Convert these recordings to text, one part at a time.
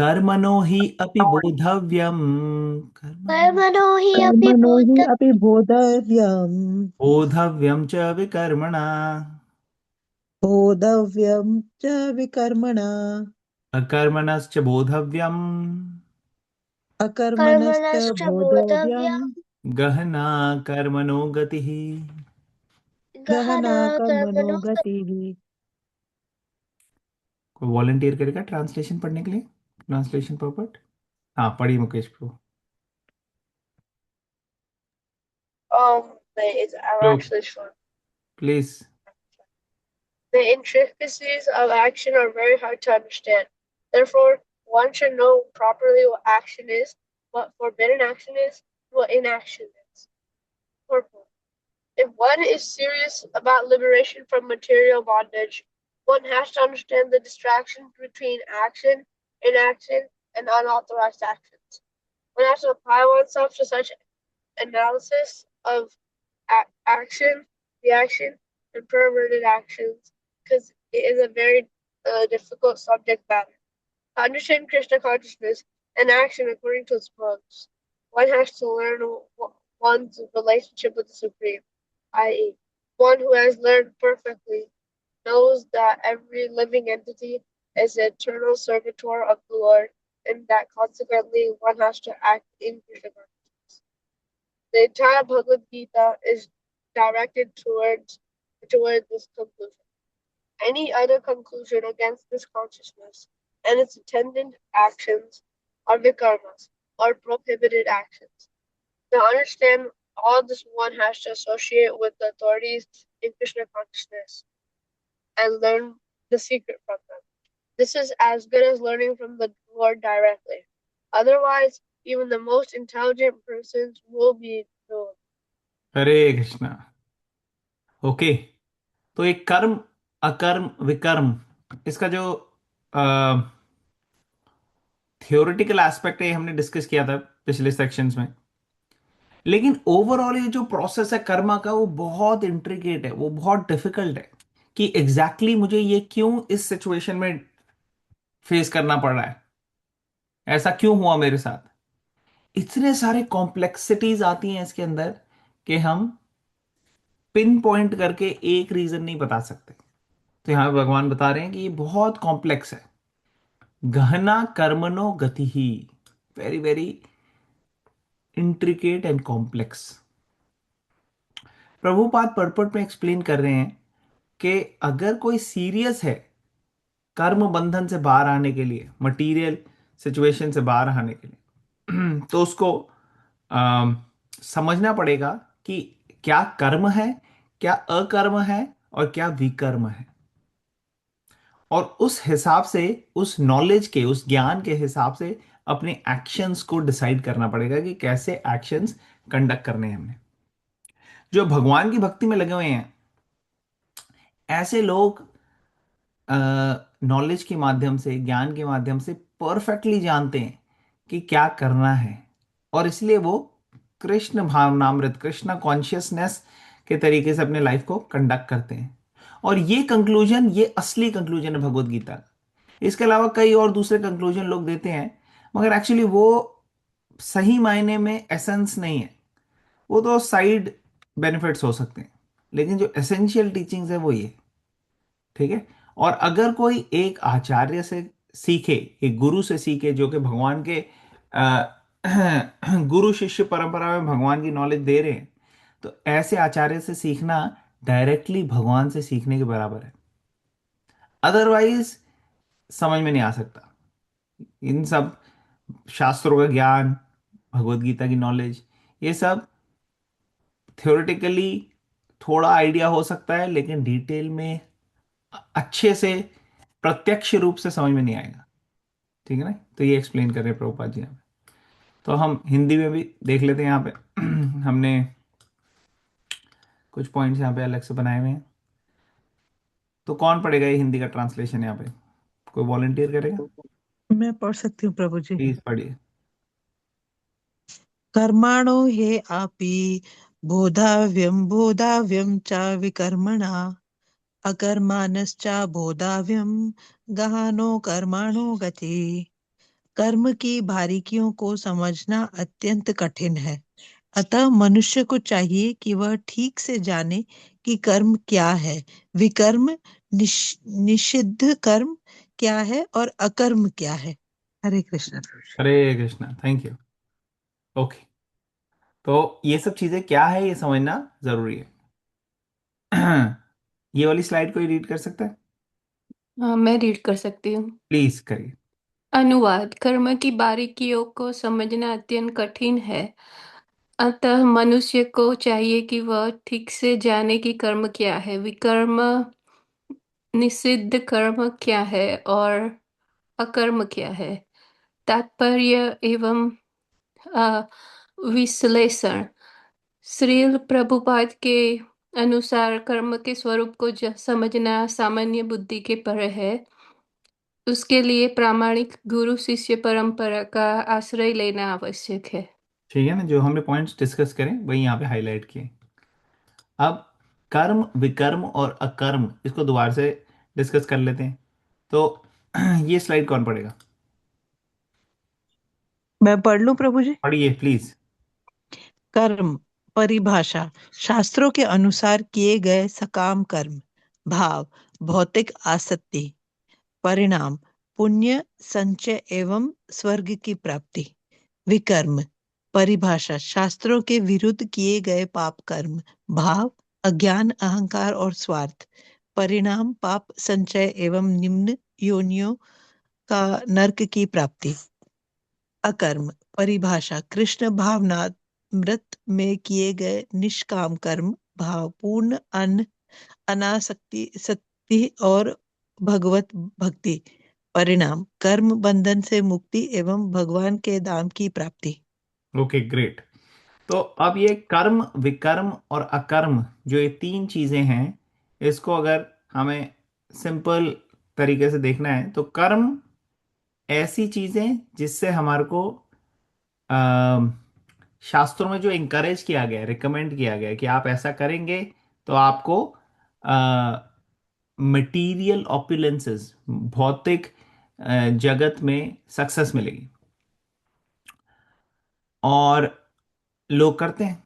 कर्मणो हि अपि बोधव्यम्। कर्मणो हि अपि कर्मणो हि भूत अपि बोधव्यम्। बोधव्यं च विकर्मणा। बोधव्यं च विकर्मणा। अकर्मणश्च बोधव्यम्। अकर्मणश्च कर्मणश्च बोधव्यम्। बोधव्यम् गहना कर्मणो गतिः। गहना गहना कर्मणो कर्मणो गतिः। कोई वॉलंटियर करेगा ट्रांसलेशन पढ़ने के लिए? ट्रांसलेशन प्रॉपर्ट। हाँ, पढ़िए Mukesh pro. I'm low, actually sure. Please. The intricacies of action are very hard to understand. Therefore, one should know properly what action is, what forbidden action is, what inaction is. Purport. If one is serious about liberation from material bondage, one has to understand the distraction between action, inaction, and unauthorized actions. One has to apply oneself to such analysis of action, reaction, and perverted actions because it is a very difficult subject matter. To understand Krishna consciousness and action according to its modes, one has to learn one's relationship with the Supreme, i.e., one who has learned perfectly knows that every living entity is the eternal servitor of the Lord, and that consequently one has to act in Krishna consciousness. The entire Bhagavad Gita is directed toward this conclusion. Any other conclusion against this consciousness and its attendant actions are vikarmas, or prohibited actions. To understand all this, one has to associate with the authorities in Krishna consciousness and learn the secret from them. This is as good as learning from the Lord directly. Otherwise, even the most intelligent persons will be doomed. Hare Krishna. Okay, तो एक कर्म, अकर्म, विकर्म, इसका जो theoretical aspect है हमने discuss किया था पिछले सेक्शंस में। लेकिन ओवरऑल ये जो प्रोसेस है कर्मा का वो बहुत इंट्रिकेट है, वो बहुत डिफिकल्ट है कि एग्जैक्टली मुझे ये क्यों इस सिचुएशन में फेस करना पड़ रहा है, ऐसा क्यों हुआ मेरे साथ। इतने सारे कॉम्प्लेक्सिटीज आती हैं इसके अंदर कि हम पिन पॉइंट करके एक रीजन नहीं बता सकते। तो यहां भगवान बता रहे हैं कि ये बहुत कॉम्प्लेक्स है। गहना कर्मणो गति ही, very very intricate and complex. Prabhupada purport में एक्सप्लेन कर रहे हैं कि अगर कोई सीरियस है कर्म बंधन से बाहर आने के लिए, मटेरियल सिचुएशन से बाहर आने के लिए, तो उसको समझना पड़ेगा कि क्या कर्म है, क्या अकर्म है, और क्या विकर्म है। और उस हिसाब से, उस नॉलेज के, उस ज्ञान के हिसाब से अपने एक्शंस को डिसाइड करना पड़ेगा कि कैसे एक्शंस कंडक्ट करने हैं हमने। जो भगवान की भक्ति में लगे हुए हैं ऐसे लोग नॉलेज के माध्यम से, ज्ञान के माध्यम से परफेक्टली जानते हैं कि क्या करना है, और इसलिए वो कृष्ण भावनामृत, कृष्ण कॉन्शियसनेस के तरीके से अपने लाइफ को कंडक्ट करते हैं। और ये कंक्लूजन, ये असली कंक्लूजन है भगवत गीता का। इसके अलावा कई और दूसरे कंक्लूजन लोग देते हैं, मगर एक्चुअली वो सही मायने में एसेंस नहीं है, वो तो साइड बेनिफिट्स हो सकते हैं, लेकिन जो एसेंशियल टीचिंग्स है वो ये। ठीक है। और अगर कोई एक आचार्य से सीखे, एक गुरु से सीखे जो कि भगवान के गुरु शिष्य परंपरा में भगवान की नॉलेज दे रहे हैं, तो ऐसे आचार्य से सीखना डायरेक्टली भगवान से सीखने के बराबर है। अदरवाइज समझ में नहीं आ सकता। इन सब शास्त्रों का ज्ञान, भगवत गीता की नॉलेज, ये सब थ्योरेटिकली थोड़ा आइडिया हो सकता है, लेकिन डिटेल में अच्छे से प्रत्यक्ष रूप से समझ में नहीं आएगा। ठीक है ना। तो ये एक्सप्लेन कर रहे हैं प्रभुपाद जी यहाँ पे। तो हम हिंदी में भी देख लेते हैं यहाँ पे। हमने कुछ पॉइंट्स यहाँ पे अलग से बनाए हुए हैं। तो कौन पढ़ेगा ये हिंदी का ट्रांसलेशन यहाँ पे? कोई वॉलंटियर करेगा? मैं पढ़ सकती हूँ प्रभु जी। प्लीज पढ़िए। कर्माणो हे अपि बोधाव्यं च विकर्मणा। अकर्माणश्च बोधाव्यं गहनो कर्माणो गति। कर्म की बारीकियों को समझना अत्यंत कठिन है। अतः मनुष्य को चाहिए कि वह ठीक से जाने कि कर्म क्या है, विकर्म निषिद्ध कर्म क्या है और अकर्म क्या है। हरे कृष्ण। हरे कृष्णा, थैंक यू। ओके, तो ये सब चीजें क्या है ये समझना जरूरी है। ये वाली स्लाइड कोई रीड कर सकता है? हाँ, मैं रीड कर सकती हूँ। प्लीज करिए। अनुवाद। कर्म की बारीकियों को समझना अत्यंत कठिन है, अतः मनुष्य को चाहिए कि वह ठीक से जाने कि कर्म क्या है, विकर्म निषिद्ध कर्म क्या है और अकर्म क्या है। तात्पर्य एवं अ, विश्लेषण। श्रील प्रभुपाद के अनुसार कर्म के स्वरूप को समझना सामान्य बुद्धि के परे है। उसके लिए प्रामाणिक गुरु शिष्य परंपरा का आश्रय लेना आवश्यक है। ठीक है ना, जो हमने पॉइंट्स डिस्कस करें वही यहाँ पे हाईलाइट किए। अब कर्म, विकर्म और अकर्म, इसको दोबारा से डिस्कस कर लेते हैं। तो ये स्लाइड कौन पढ़ेगा? मैं पढ़ लूं प्रभु जी। पढ़िए प्लीज। कर्म परिभाषा। शास्त्रों के अनुसार किए गए सकाम कर्म। भाव भौतिक आसक्ति। परिणाम पुण्य संचय एवं स्वर्ग की प्राप्ति। विकर्म परिभाषा। शास्त्रों के विरुद्ध किए गए पाप कर्म। भाव अज्ञान अहंकार और स्वार्थ। परिणाम पाप संचय एवं निम्न योनियों का नरक की प्राप्ति। अकर्म परिभाषा। कृष्ण भावनामृत में किए गए निष्काम कर्म। भावपूर्ण अनासक्ति सक्ति और भगवत भक्ति। परिणाम कर्म बंधन से मुक्ति एवं भगवान के धाम की प्राप्ति। Okay, great. तो अब ये कर्म, विकर्म और अकर्म, जो ये तीन चीजें हैं, इसको अगर हमें सिंपल तरीके से देखना है तो कर्म ऐसी चीजें जिससे हमारे को अम, शास्त्रों में जो इंकरेज किया गया है, रिकमेंड किया गया है कि आप ऐसा करेंगे तो आपको मटेरियल ऑपुलेंसेस, भौतिक जगत में सक्सेस मिलेगी। और लोग करते हैं,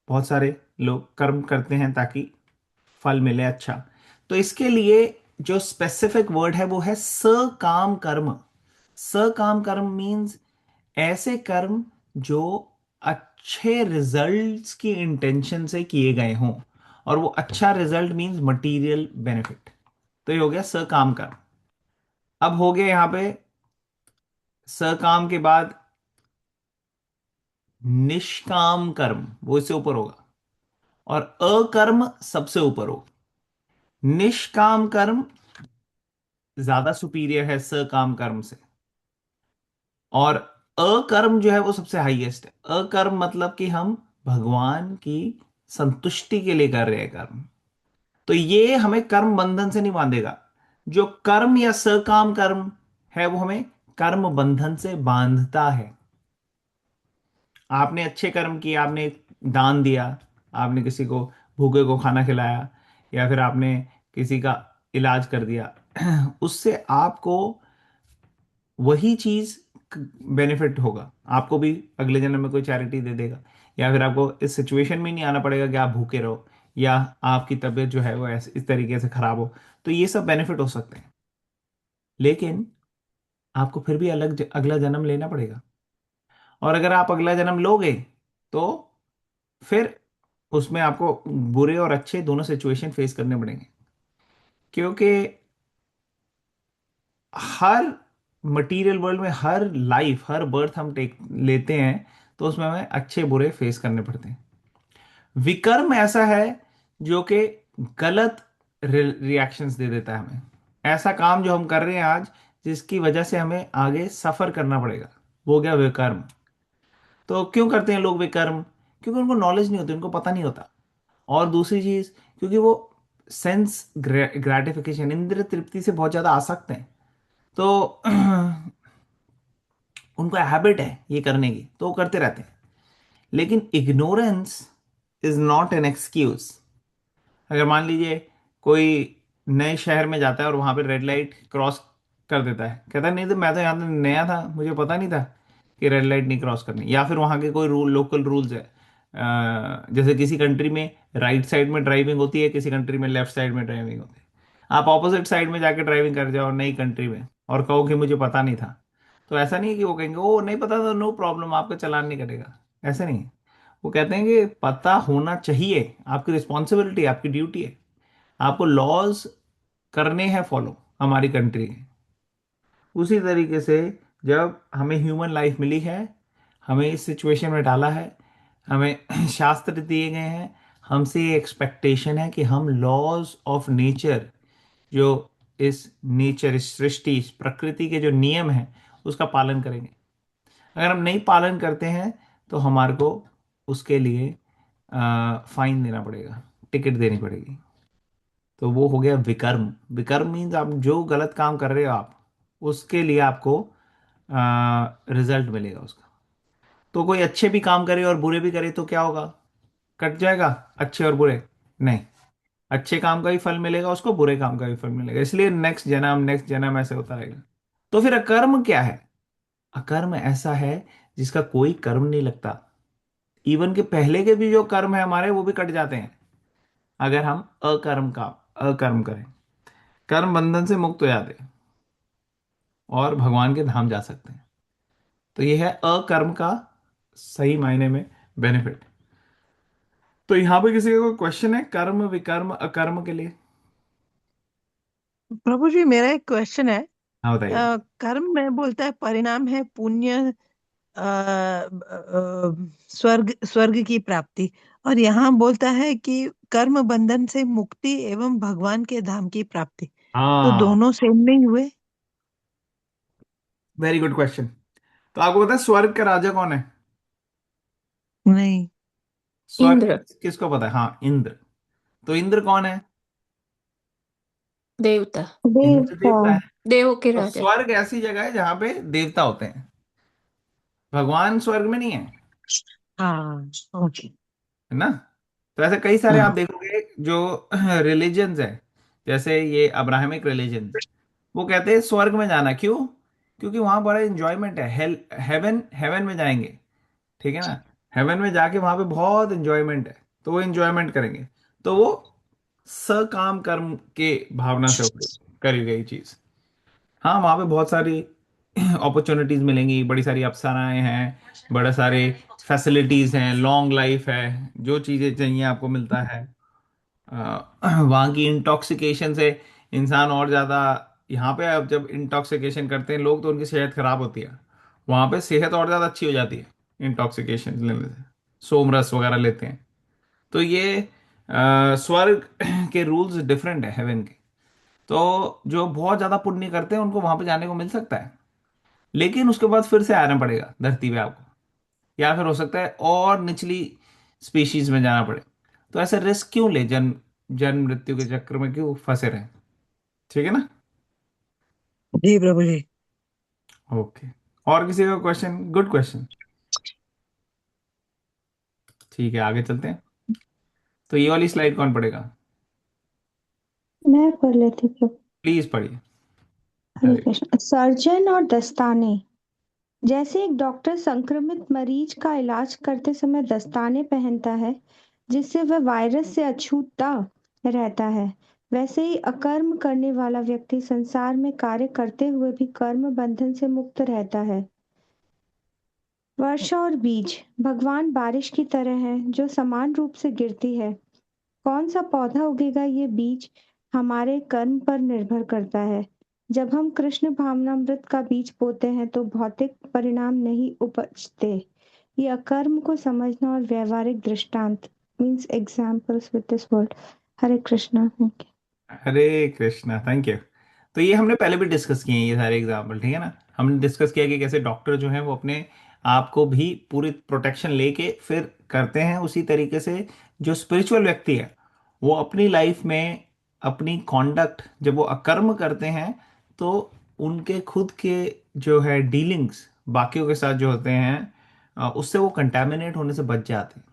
बहुत सारे लोग कर्म करते हैं ताकि फल मिले अच्छा। तो इसके लिए जो स्पेसिफिक वर्ड है वो है सकाम कर्म। सकाम कर्म मीन्स ऐसे कर्म जो अच्छे रिजल्ट्स की इंटेंशन से किए गए हों, और वो अच्छा रिजल्ट मीन्स मटेरियल बेनिफिट। तो ये हो गया सकाम कर्म। अब हो गया यहाँ पे सकाम के बाद निष्काम कर्म, वो इससे ऊपर होगा, और अकर्म सबसे ऊपर होगा। निष्काम कर्म ज्यादा सुपीरियर है सकाम कर्म से, और अकर्म जो है वो सबसे हाईएस्ट है। अकर्म मतलब कि हम भगवान की संतुष्टि के लिए कर रहे हैं कर्म, तो ये हमें कर्म बंधन से नहीं बांधेगा। जो कर्म या सकाम कर्म है वो हमें कर्म बंधन से बांधता है। आपने अच्छे कर्म किए, आपने दान दिया, आपने किसी को भूखे को खाना खिलाया, या फिर आपने किसी का इलाज कर दिया, उससे आपको वही चीज बेनिफिट होगा। आपको भी अगले जन्म में कोई चैरिटी दे देगा, या फिर आपको इस सिचुएशन में नहीं आना पड़ेगा कि आप भूखे रहो, या आपकी तबीयत जो है वो ऐसे इस तरीके से खराब हो। तो ये सब बेनिफिट हो सकते हैं, लेकिन आपको फिर भी अगला जन्म लेना पड़ेगा। और अगर आप अगला जन्म लोगे तो फिर उसमें आपको बुरे और अच्छे दोनों सिचुएशन फेस करने पड़ेंगे, क्योंकि हर मटेरियल वर्ल्ड में, हर लाइफ, हर बर्थ हम टेक लेते हैं तो उसमें हमें अच्छे बुरे फेस करने पड़ते हैं। विकर्म ऐसा है जो कि गलत रिएक्शंस दे देता है हमें। ऐसा काम जो हम कर रहे हैं आज, जिसकी वजह से हमें आगे सफर करना पड़ेगा, वो हो गया विकर्म। तो क्यों करते हैं लोग विकर्म? क्योंकि उनको नॉलेज नहीं होती, उनको पता नहीं होता। और दूसरी चीज, क्योंकि वो सेंस ग्रेटिफिकेशन, इंद्रिय तृप्ति से बहुत ज्यादा आसक्त हैं। तो उनको हैबिट है ये करने की, तो वो करते रहते हैं। लेकिन ignorance is not an excuse. अगर मान लीजिए कोई नए शहर में जाता है और वहां पे रेड लाइट क्रॉस कर देता है, कहता है नहीं तो मैं तो यहाँ नया था, मुझे पता नहीं था कि रेड लाइट नहीं क्रॉस करनी, या फिर वहाँ के कोई रूल, लोकल रूल्स है। जैसे किसी कंट्री में राइट साइड में ड्राइविंग होती है, किसी कंट्री में लेफ्ट साइड में ड्राइविंग होती है। आप ऑपोजिट साइड में जाके ड्राइविंग कर जाओ नई कंट्री में और कहो कि मुझे पता नहीं था, तो ऐसा नहीं है कि वो कहेंगे ओ नहीं पता था, नो प्रॉब्लम, आपका चालान नहीं कटेगा। ऐसे नहीं है। वो कहते हैं कि पता होना चाहिए, आपकी रिस्पॉन्सिबिलिटी, आपकी ड्यूटी है, आपको लॉज करने हैं फॉलो हमारी कंट्री के। उसी तरीके से जब हमें ह्यूमन लाइफ मिली है, हमें इस सिचुएशन में डाला है, हमें शास्त्र दिए गए हैं, हमसे ये एक्सपेक्टेशन है कि हम लॉज ऑफ नेचर, जो इस नेचर, इस सृष्टि, इस प्रकृति के जो नियम हैं उसका पालन करेंगे। अगर हम नहीं पालन करते हैं तो हमारे को उसके लिए फाइन देना पड़ेगा, टिकट देनी पड़ेगी। तो वो हो गया विकर्म। विकर्म मीन्स आप जो गलत काम कर रहे हो आप, उसके लिए आपको रिजल्ट मिलेगा उसका। तो कोई अच्छे भी काम करे और बुरे भी करे तो क्या होगा, कट जाएगा अच्छे और बुरे? नहीं, अच्छे काम का भी फल मिलेगा उसको, बुरे काम का भी फल मिलेगा, इसलिए नेक्स्ट जन्म ऐसे होता रहेगा। तो फिर अकर्म क्या है? अकर्म ऐसा है जिसका कोई कर्म नहीं लगता। इवन के पहले के भी जो कर्म है हमारे वो भी कट जाते हैं अगर हम अकर्म करें। कर्म बंधन से मुक्त हो जाते हैं और भगवान के धाम जा सकते हैं। तो ये है अकर्म का सही मायने में बेनिफिट। तो यहां पे किसी का कोई क्वेश्चन है कर्म विकर्म अकर्म के लिए? प्रभु जी, मेरा एक क्वेश्चन है। हाँ बताइए। कर्म में बोलता है परिणाम है पुण्य, स्वर्ग स्वर्ग की प्राप्ति, और यहाँ बोलता है कि कर्म बंधन से मुक्ति एवं भगवान के धाम की प्राप्ति। तो हाँ, दोनों सेम नहीं हुए? Very good question. तो आपको पता है स्वर्ग का राजा कौन है? नहीं। स्वर्ग इंद्र, किसको पता है? हाँ, इंद्र। तो इंद्र कौन है? देवता, इंद्र देवता। देवता है। देवों के तो राजा। स्वर्ग ऐसी जगह है जहां पे देवता होते हैं, भगवान स्वर्ग में नहीं है, हाँ, ओके। है ना? तो ऐसे कई सारे आप हाँ। देखोगे जो रिलीजन्स है, जैसे ये अब्राहमिक रिलीजन, वो कहते हैं स्वर्ग में जाना। क्यों? क्योंकि वहां बड़ा एंजॉयमेंट है। हेवन, हेवन में जाएंगे, ठीक है ना? हेवन में जाके वहां पे बहुत एंजॉयमेंट है, तो वो एंजॉयमेंट करेंगे। तो वो सकाम कर्म के भावना से करी गई चीज। हाँ, वहाँ पे बहुत सारी अपॉर्चुनिटीज मिलेंगी, बड़ी सारी अप्सराएं हैं, बड़े सारे फैसिलिटीज हैं, लॉन्ग लाइफ है, जो चीज़ें चाहिए आपको मिलता है। वहाँ की इंटॉक्सिकेशन से इंसान और ज़्यादा, यहाँ पे अब जब इंटॉक्सिकेशन करते हैं लोग तो उनकी सेहत खराब होती है, वहाँ पे सेहत और ज़्यादा अच्छी हो जाती है इंटॉक्सिकेशन लेने से, सोमरस वगैरह लेते हैं। तो ये स्वर्ग के रूल्स डिफरेंट है हेवन के। तो जो बहुत ज्यादा पुण्य करते हैं उनको वहां पे जाने को मिल सकता है, लेकिन उसके बाद फिर से आना पड़ेगा धरती पे आपको, या फिर हो सकता है और निचली स्पीशीज में जाना पड़े। तो ऐसे रिस्क क्यों ले, जन्म जन्म मृत्यु के चक्कर में क्यों फंसे रहे? ठीक है ना? जी प्रभु जी। ओके। और किसी का क्वेश्चन? Good question. ठीक है, आगे चलते हैं। तो ये वाली स्लाइड कौन पढ़ेगा? मैं पढ़ लेती हूँ। प्लीज पढ़िए। हरे अरे, कृष्ण। सर्जन और दस्ताने। जैसे एक डॉक्टर संक्रमित मरीज का इलाज करते समय दस्ताने पहनता है जिससे वह वायरस से अछूता रहता है, वैसे ही अकर्म करने वाला व्यक्ति संसार में कार्य करते हुए भी कर्म बंधन से मुक्त रहता है। वर्षा और बीज। भगवान बारिश की तरह है जो समान रूप से गिरती है। कौन सा पौधा उगेगा ये बीज हमारे कर्म पर निर्भर करता है। जब हम कृष्ण भावनामृत का बीज बोते हैं तो भौतिक परिणाम नहीं उपजते। ये अकर्म को समझना और व्यवहारिक दृष्टांत means examples with this word. Hare Krishna. Thank you. Hare Krishna, thank you. तो ये हमने पहले भी डिस्कस किए हैं ये सारे एग्जाम्पल, ठीक है ना? हमने डिस्कस किया कि कैसे डॉक्टर जो है वो अपने आप को भी पूरी प्रोटेक्शन लेके फिर करते हैं। उसी तरीके से जो स्पिरिचुअल व्यक्ति है वो अपनी लाइफ में अपनी कॉन्डक्ट जब वो अकर्म करते हैं तो उनके खुद के जो है डीलिंग्स बाकियों के साथ जो होते हैं उससे वो कंटेमिनेट होने से बच जाते हैं।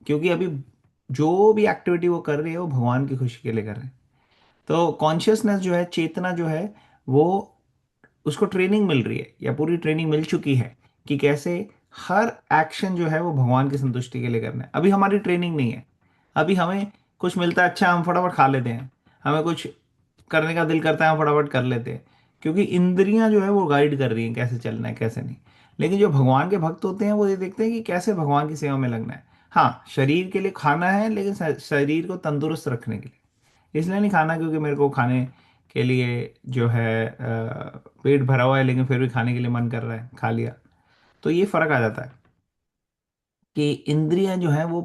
क्योंकि अभी जो भी एक्टिविटी वो कर रही है वो भगवान की खुशी के लिए कर रहे हैं। तो कॉन्शियसनेस जो है, चेतना जो है, वो उसको ट्रेनिंग मिल रही है या पूरी ट्रेनिंग मिल चुकी है कि कैसे हर एक्शन जो है वो भगवान की संतुष्टि के लिए करना है। अभी हमारी ट्रेनिंग नहीं है, अभी हमें कुछ मिलता है अच्छा हम फटाफट खा लेते हैं, हमें कुछ करने का दिल करता है हम फटाफट कर लेते हैं, क्योंकि इंद्रियां जो है वो गाइड कर रही हैं कैसे चलना है कैसे नहीं। लेकिन जो भगवान के भक्त होते हैं वो ये देखते हैं कि कैसे भगवान की सेवा में लगना है। हाँ, शरीर के लिए खाना है, लेकिन शरीर को तंदुरुस्त रखने के लिए इसलिए नहीं खाना क्योंकि मेरे को खाने के लिए जो है पेट भरा हुआ है लेकिन फिर भी खाने के लिए मन कर रहा है, खा लिया। तो ये फर्क आ जाता है कि इंद्रियां जो है वो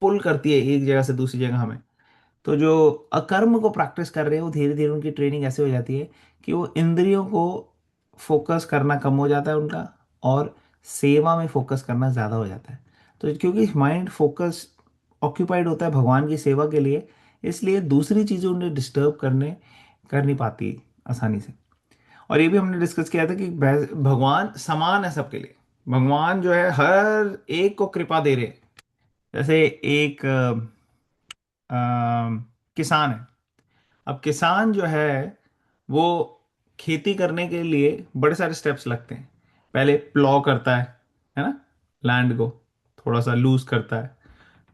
पुल करती है एक जगह से दूसरी जगह हमें। तो जो अकर्म को प्रैक्टिस कर रहे हैं वो धीरे धीरे उनकी ट्रेनिंग ऐसे हो जाती है कि वो इंद्रियों को फोकस करना कम हो जाता है उनका, और सेवा में फोकस करना ज़्यादा हो जाता है। तो क्योंकि माइंड फोकस ऑक्यूपाइड होता है भगवान की सेवा के लिए, इसलिए दूसरी चीज़ें उन्हें डिस्टर्ब कर नहीं पाती आसानी से। और ये भी हमने डिस्कस किया था कि भगवान समान है सबके लिए। भगवान जो है हर एक को कृपा दे रहे हैं। जैसे एक किसान है। अब किसान जो है वो खेती करने के लिए बड़े सारे स्टेप्स लगते हैं। पहले प्लॉ करता है ना, लैंड को थोड़ा सा लूज करता है,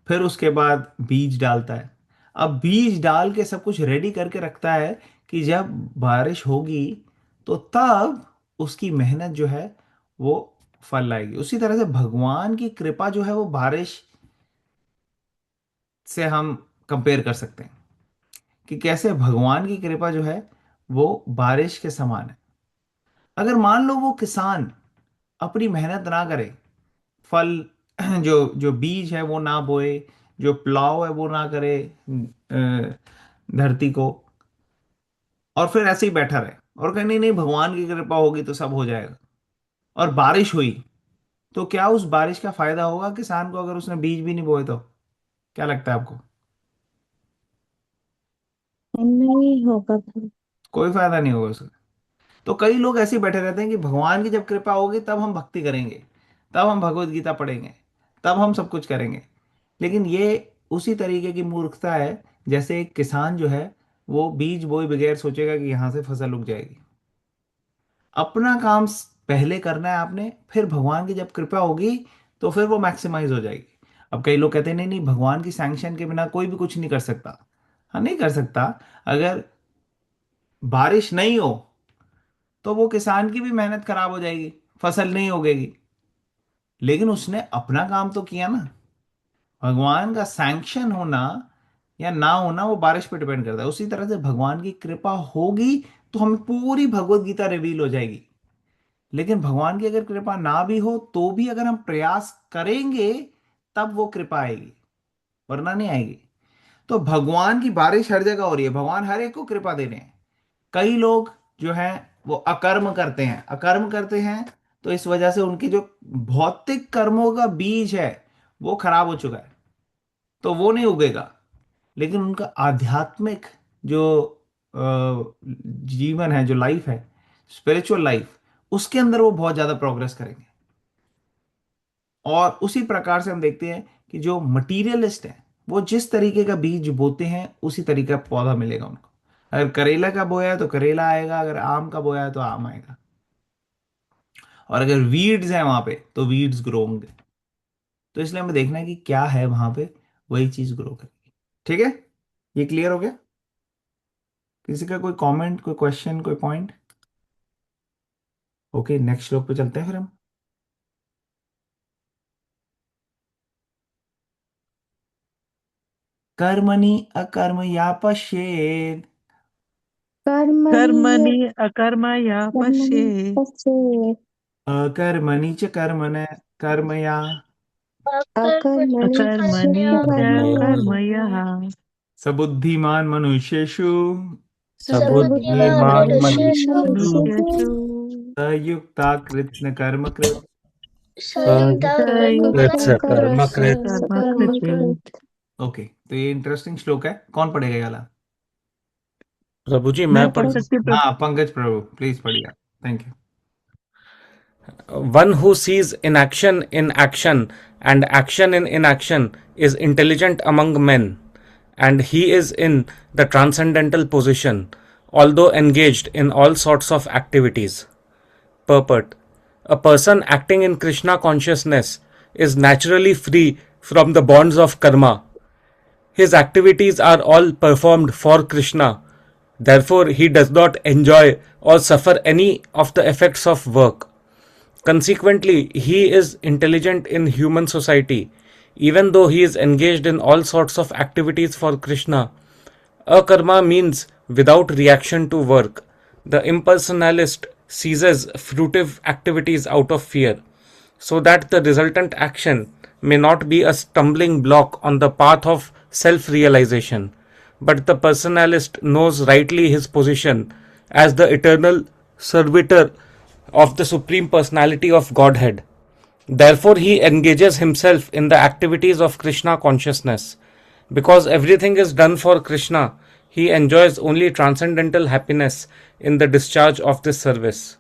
फिर उसके बाद बीज डालता है। अब बीज डाल के सब कुछ रेडी करके रखता है कि जब बारिश होगी तो तब उसकी मेहनत जो है वो फल लाएगी। उसी तरह से भगवान की कृपा जो है वो बारिश से हम कंपेयर कर सकते हैं कि कैसे भगवान की कृपा जो है वो बारिश के समान है। अगर मान लो वो किसान अपनी मेहनत ना करे, फल जो जो बीज है वो ना बोए, जो प्लाव है वो ना करे धरती को, और फिर ऐसे ही बैठा रहे और कहे नहीं नहीं भगवान की कृपा होगी तो सब हो जाएगा, और बारिश हुई, तो क्या उस बारिश का फायदा होगा किसान को अगर उसने बीज भी नहीं बोए तो? क्या लगता है आपको? नहीं होगा फिर। कोई फायदा नहीं होगा उसका। तो कई लोग ऐसे ही बैठे रहते हैं कि भगवान की जब कृपा होगी तब हम भक्ति करेंगे, तब हम भगवत गीता पढ़ेंगे, तब हम सब कुछ करेंगे। लेकिन ये उसी तरीके की मूर्खता है जैसे एक किसान जो है वो बीज बोए बगैर सोचेगा कि यहाँ से फसल उग जाएगी। अपना काम पहले करना है आपने, फिर भगवान की जब कृपा होगी तो फिर वो मैक्सिमाइज हो जाएगी। अब कई लोग कहते हैं नहीं नहीं भगवान की सैंक्शन के बिना कोई भी कुछ नहीं कर सकता। हाँ, नहीं कर सकता। अगर बारिश नहीं हो तो वो किसान की भी मेहनत खराब हो जाएगी, फसल नहीं उगेगी, लेकिन उसने अपना काम तो किया ना। भगवान का सैंक्शन होना या ना होना वो बारिश पे डिपेंड करता है। उसी तरह से भगवान की कृपा होगी तो हमें पूरी भगवत गीता रिवील हो जाएगी। लेकिन भगवान की अगर कृपा ना भी हो तो भी अगर हम प्रयास करेंगे तब वो कृपा आएगी, वरना नहीं आएगी। तो भगवान की बारिश हर जगह हो रही है, भगवान हर एक को कृपा दे रहे हैं। कई लोग जो हैं वो अकर्म करते हैं, अकर्म करते हैं तो इस वजह से उनकी जो भौतिक कर्मों का बीज है वो खराब हो चुका है, तो वो नहीं उगेगा। लेकिन उनका आध्यात्मिक जो जीवन है, जो लाइफ है, स्पिरिचुअल लाइफ, उसके अंदर वो बहुत ज्यादा प्रोग्रेस करेंगे। और उसी प्रकार से हम देखते हैं कि जो मटीरियलिस्ट हैं वो जिस तरीके का बीज बोते हैं उसी तरीके का पौधा मिलेगा उनको। अगर करेला का बोया है तो करेला आएगा, अगर आम का बोया है तो आम आएगा, और अगर वीड्स हैं वहां पे तो वीड्स ग्रो होंगे। तो इसलिए हमें देखना है कि क्या है वहां पे, वही चीज ग्रो करेगी। ठीक है, ये क्लियर हो गया? किसी का कोई कमेंट, कोई क्वेश्चन, कोई पॉइंट? ओके, नेक्स्ट श्लोक पे चलते हैं फिर हम। कर्मणि अकर्म या पश्येद, कर्मणि कर्मणि अकर्मया कर्मणि पश्येत् पश्येत् अकर्मणि च कर्मण कर्मया, अकर्मणि अकर्मणि च कर्मया कर्मयः सबुद्धिमान मनुष्येषु सबुद्धिमान सबुद्धिमान मनुष्येषु मनुष्येषु युक्ता कृत्न कर्म कृत। सयुक्तः कर्मकृत् कर्म कर्म कृते। कृत्। ओके, तो ये इंटरेस्टिंग श्लोक है। कौन पढ़ेगा ये वाला? प्रभु जी मैं मैं पढ़ पढ़ूं? सकती हूँ? हाँ, पंकज प्रभु प्लीज पढ़िए। Thank you. One who sees inaction in action and action in inaction is intelligent among men, and he is in the transcendental position. although engaged in all sorts of activities. Purport: a person acting in Krishna consciousness is naturally free from the bonds of karma. His activities are all performed for Krishna. Therefore, he does not enjoy or suffer any of the effects of work. Consequently, he is intelligent in human society. Even though he is engaged in all sorts of activities for Krishna, akarma means without reaction to work. The impersonalist ceases fruitive activities out of fear, so that the resultant action may not be a stumbling block on the path of self realization. But the personalist knows rightly his position as the eternal servitor of the Supreme Personality of Godhead. Therefore, he engages himself in the activities of Krishna consciousness. Because everything is done for Krishna, he enjoys only transcendental happiness in the discharge of this service.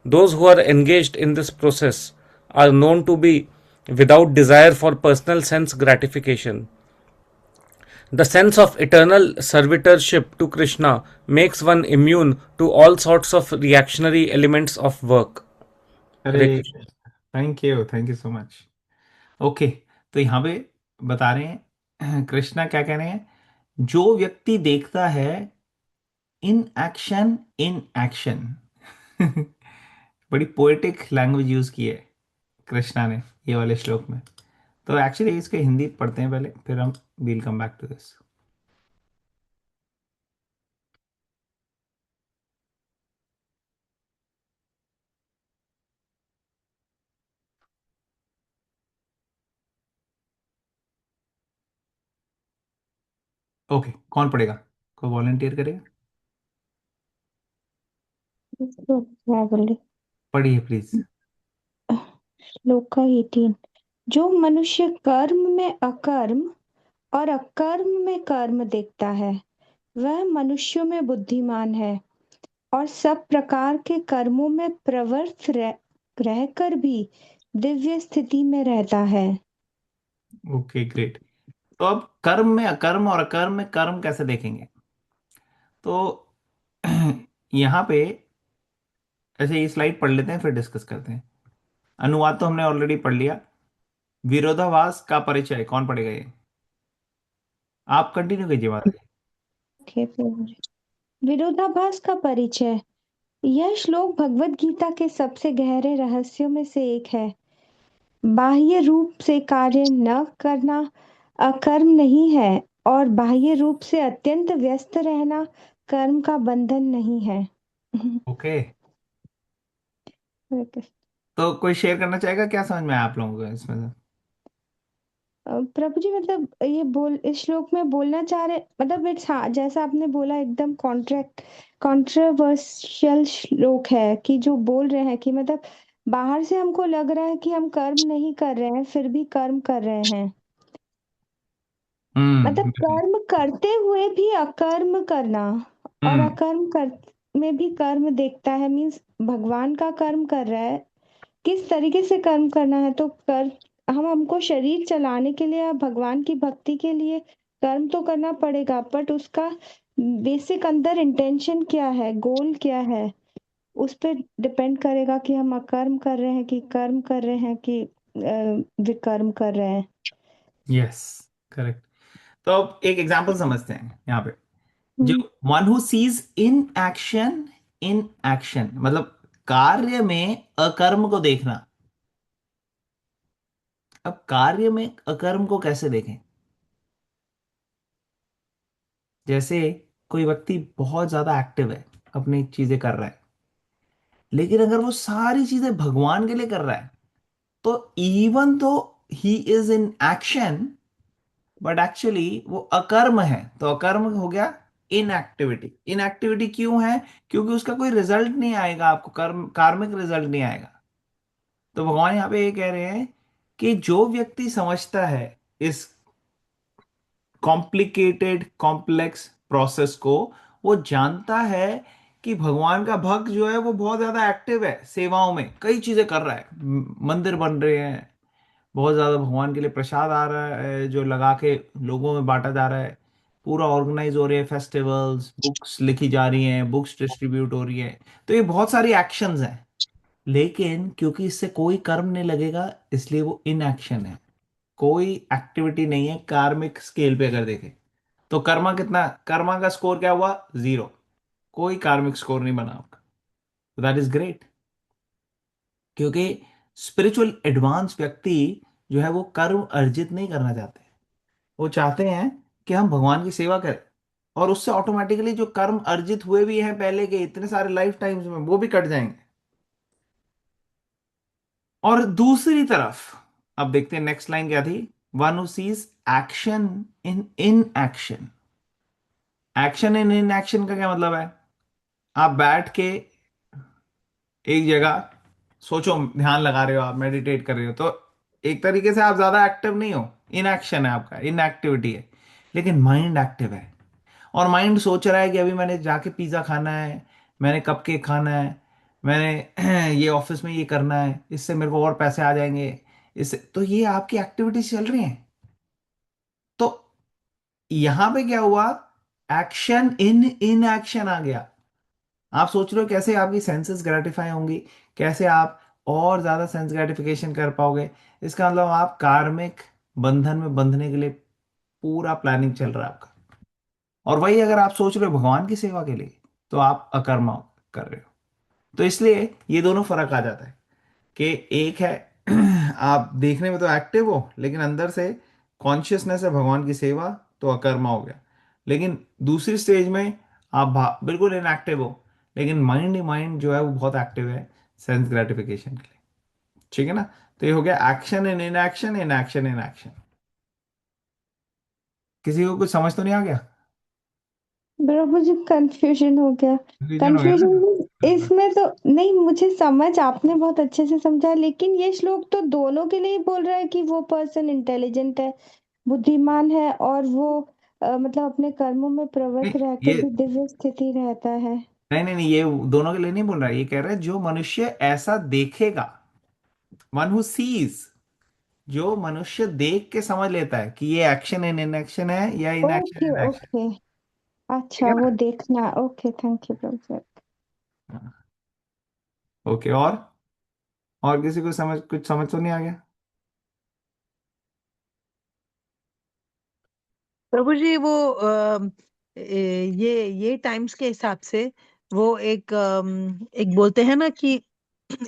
Those who are engaged in this process are known to be without desire for personal sense gratification. The sense of eternal servitorship to Krishna makes one immune to all sorts of reactionary elements of work. अरे Hare Krishna. Thank you so much. Okay, तो यहाँ पे बता रहे हैं कृष्णा क्या कह रहे हैं, जो व्यक्ति देखता है इन एक्शन बड़ी पोएटिक लैंग्वेज यूज की है कृष्णा ने ये वाले श्लोक में। तो एक्चुअली इसके हिंदी पढ़ते हैं पहले, फिर हम will come back to this. Okay, कौन पढ़ेगा, कोई वॉलंटियर करेगा? तो क्या बोले? पढ़िए प्लीज। श्लोक का 18। जो मनुष्य कर्म में अकर्म और अकर्म में कर्म देखता है, वह मनुष्यों में बुद्धिमान है और सब प्रकार के कर्मों में प्रवृत्त रहकर भी दिव्य स्थिति में रहता है। Okay great. तो अब कर्म में अकर्म और अकर्म में कर्म कैसे देखेंगे? तो यहाँ पे ऐसे ये स्लाइड पढ़ लेते हैं, फिर डिस्कस करते हैं। अनुवाद तो हमने ऑलरेडी पढ़ लिया। विरोधाभास का परिचय कौन पढ़ेगा ये? आप कंटिन्यू कीजिए बात। विरोधाभास का परिचय। यह श्लोक भगवत गीता के सबसे गहरे रहस्यों में से एक है। बाह्य रूप से कार्य न करना अकर्म नहीं है और बाह्य रूप से अत्यंत व्यस्त रहना कर्म का बंधन नहीं है। ओके, तो कोई शेयर करना चाहेगा, क्या समझ में आया आप लोगों को इसमें से? प्रभु जी, मतलब ये इस श्लोक में बोलना चाह रहे, मतलब इट्स, हाँ, जैसा आपने बोला एकदम कॉन्ट्रोवर्शियल श्लोक है कि जो बोल रहे हैं कि मतलब बाहर से हमको लग रहा है कि हम कर्म नहीं कर रहे हैं, फिर भी कर्म कर रहे हैं। मतलब कर्म करते हुए भी अकर्म करना और अकर्म कर में भी कर्म देखता है, मीन्स भगवान का कर्म कर रहा है। किस तरीके से कर्म करना है? तो हमको शरीर चलाने के लिए या भगवान की भक्ति के लिए कर्म तो करना पड़ेगा, बट उसका बेसिक अंदर इंटेंशन क्या है, गोल क्या है, उस पर डिपेंड करेगा कि हम अकर्म कर रहे हैं कि कर्म कर रहे हैं कि विकर्म कर रहे हैं। Yes, correct. तो अब एक एग्जांपल समझते हैं यहाँ पे। जो one who seize in action मतलब कार्य में अकर्म को देखना। अब कार्य में अकर्म को कैसे देखें? जैसे कोई व्यक्ति बहुत ज्यादा एक्टिव है, अपनी चीजें कर रहा है, लेकिन अगर वो सारी चीजें भगवान के लिए कर रहा है, तो इवन तो he is in action but actually वो अकर्म है। तो अकर्म हो गया इनएक्टिविटी। इनएक्टिविटी क्यों है? क्योंकि उसका कोई रिजल्ट नहीं आएगा, आपको कार्मिक रिजल्ट नहीं आएगा। तो भगवान यहाँ पे ये कह रहे हैं कि जो व्यक्ति समझता है इस कॉम्प्लिकेटेड कॉम्प्लेक्स प्रोसेस को, वो जानता है कि भगवान का भक्त जो है वो बहुत ज्यादा एक्टिव है, सेवाओं में कई चीजें कर रहा है, मंदिर बन रहे हैं, बहुत ज्यादा भगवान के लिए प्रसाद आ रहा है जो लगा के लोगों में बांटा जा रहा है, पूरा ऑर्गेनाइज हो रहे हैं, फेस्टिवल्स, बुक्स लिखी जा रही हैं, बुक्स डिस्ट्रीब्यूट हो रही है, तो ये बहुत सारी एक्शंस हैं। लेकिन क्योंकि इससे कोई कर्म नहीं लगेगा, इसलिए वो इनएक्शन है। कोई एक्टिविटी नहीं है कार्मिक स्केल पे अगर देखें तो। कर्मा का स्कोर क्या हुआ? 0। कोई कार्मिक स्कोर नहीं बना आपका। That is great. क्योंकि स्पिरिचुअल एडवांस व्यक्ति जो है वो कर्म अर्जित नहीं करना चाहते। वो चाहते हैं कि हम भगवान की सेवा करें, और उससे ऑटोमेटिकली जो कर्म अर्जित हुए भी हैं पहले के इतने सारे लाइफ टाइम्स में, वो भी कट जाएंगे। और दूसरी तरफ अब देखते हैं नेक्स्ट लाइन क्या थी। One who seize action in action. Action in action का क्या मतलब है? आप बैठ के एक जगह सोचो, ध्यान लगा रहे हो, आप मेडिटेट कर रहे हो, तो एक तरीके से आप ज्यादा एक्टिव नहीं हो, इनएक्शन है आपका, इनएक्टिविटी है। लेकिन माइंड एक्टिव है, और माइंड सोच रहा है कि अभी मैंने जाके पिज्जा खाना है, मैंने कपकेक खाना है, मैंने ये ऑफिस में ये करना है, इससे मेरे को और पैसे आ जाएंगे, इससे। तो ये आपकी एक्टिविटीज चल रही हैं। तो यहां पे क्या हुआ? एक्शन इन एक्शन आ गया। आप सोच रहे हो कैसे आपकी सेंसेस ग्रेटिफाई होंगी, कैसे आप और ज्यादा सेंस ग्रेटिफिकेशन कर पाओगे। इसका मतलब आप कार्मिक बंधन में बंधने के लिए पूरा प्लानिंग चल रहा है आपका। और वही अगर आप सोच रहे हो भगवान की सेवा के लिए, तो आप अकर्मा कर रहे हो। तो इसलिए ये दोनों फर्क आ जाता है कि एक है आप देखने में तो एक्टिव हो, लेकिन अंदर से कॉन्शियसनेस है भगवान की सेवा, तो अकर्मा हो गया। लेकिन दूसरी स्टेज में आप बिल्कुल इनएक्टिव हो, लेकिन माइंड ही माइंड जो है वो बहुत एक्टिव है सेंस ग्रेटिफिकेशन के लिए। ठीक है ना? तो ये हो गया action in inaction, in action in action. किसी को कुछ समझ तो नहीं आ गया? बड़ा मुझे कंफ्यूजन हो गया। कंफ्यूजन हो गया कंफ्यूजन ना? इसमें तो नहीं, मुझे समझ आपने बहुत अच्छे से समझा, लेकिन ये श्लोक तो दोनों के लिए ही बोल रहा है कि वो पर्सन इंटेलिजेंट है, बुद्धिमान है, और वो मतलब अपने कर्मों में नहीं, प्रवृत्त रह के ये भी दिव्य स्थिति रहता है। नहीं, ये दोनों के लिए नहीं बोल रहा है। ये कह रहा है जो मनुष्य ऐसा देखेगा, वन हु सीज, जो मनुष्य देख के समझ लेता है कि ये एक्शन इन इनएक्शन है या inaction okay in action. Okay, ठीक अच्छा है वो ना? देखना। Okay, thank you Prabhu. Okay. और किसी को कुछ समझ तो नहीं आ गया? प्रभु जी वो ये टाइम्स के हिसाब से वो एक बोलते हैं ना कि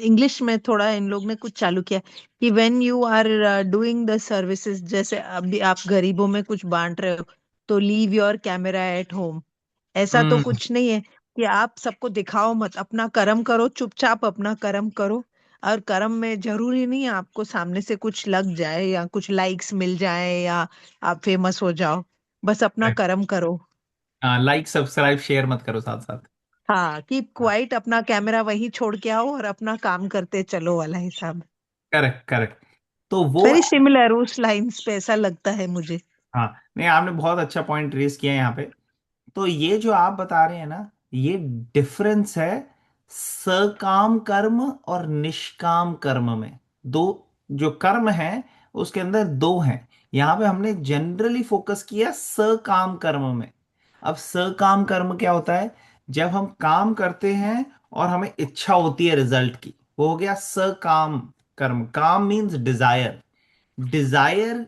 इंग्लिश में थोड़ा इन लोग ने कुछ चालू किया कि when you are doing the services, जैसे अभी आप गरीबों में कुछ बांट रहे हो, तो leave your camera at home. ऐसा तो हम्म। कुछ नहीं है कि आप सबको दिखाओ मत, अपना कर्म करो, चुपचाप अपना कर्म करो। और कर्म में जरूरी नहीं है आपको सामने से कुछ लग जाए या कुछ लाइक्स मिल जाए या आप फेमस हो जाओ, बस अपना कर्म करो। हाँ, लाइक सब्सक्राइब शेयर मत करो साथ साथ। हाँ, कीप क्वाइट, अपना कैमरा वहीं छोड़ के आओ और अपना काम करते चलो वाला हिसाब। Correct correct. तो वो, वेरी सिमिलर उस लाइंस पे ऐसा लगता है मुझे। हाँ, नहीं, आपने बहुत अच्छा पॉइंट रेज किया है यहाँ पे। तो ये जो आप बता रहे हैं ना, ये डिफरेंस है सकाम कर्म और निष्काम कर्म में। दो जो कर्म है उसके अंदर दो हैं। यहां पे हमने जनरली फोकस किया सकाम कर्म में। अब सकाम कर्म क्या होता है? जब हम काम करते हैं और हमें इच्छा होती है रिजल्ट की, वो हो गया सकाम कर्म। काम मीन्स डिजायर। डिजायर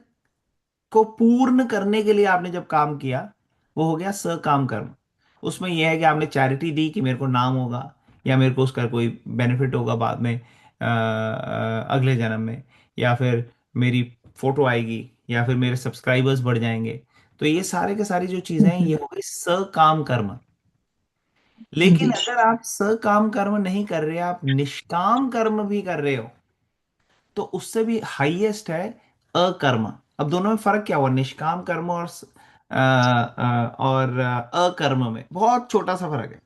को पूर्ण करने के लिए आपने जब काम किया, वो हो गया सकाम कर्म। उसमें यह है कि आपने चैरिटी दी कि मेरे को नाम होगा, या मेरे को उसका कोई बेनिफिट होगा बाद में, अगले जन्म में, या फिर मेरी फोटो आएगी, या फिर मेरे सब्सक्राइबर्स बढ़ जाएंगे। तो ये सारे के सारी जो चीजें हैं, ये हो गई सकाम कर्म। लेकिन जी। अगर आप सकाम कर्म नहीं कर रहे, आप निष्काम कर्म भी कर रहे हो, तो उससे भी हाईएस्ट है अकर्म। अब दोनों में फर्क क्या हुआ? निष्काम कर्म और अकर्म में बहुत छोटा सा फर्क है।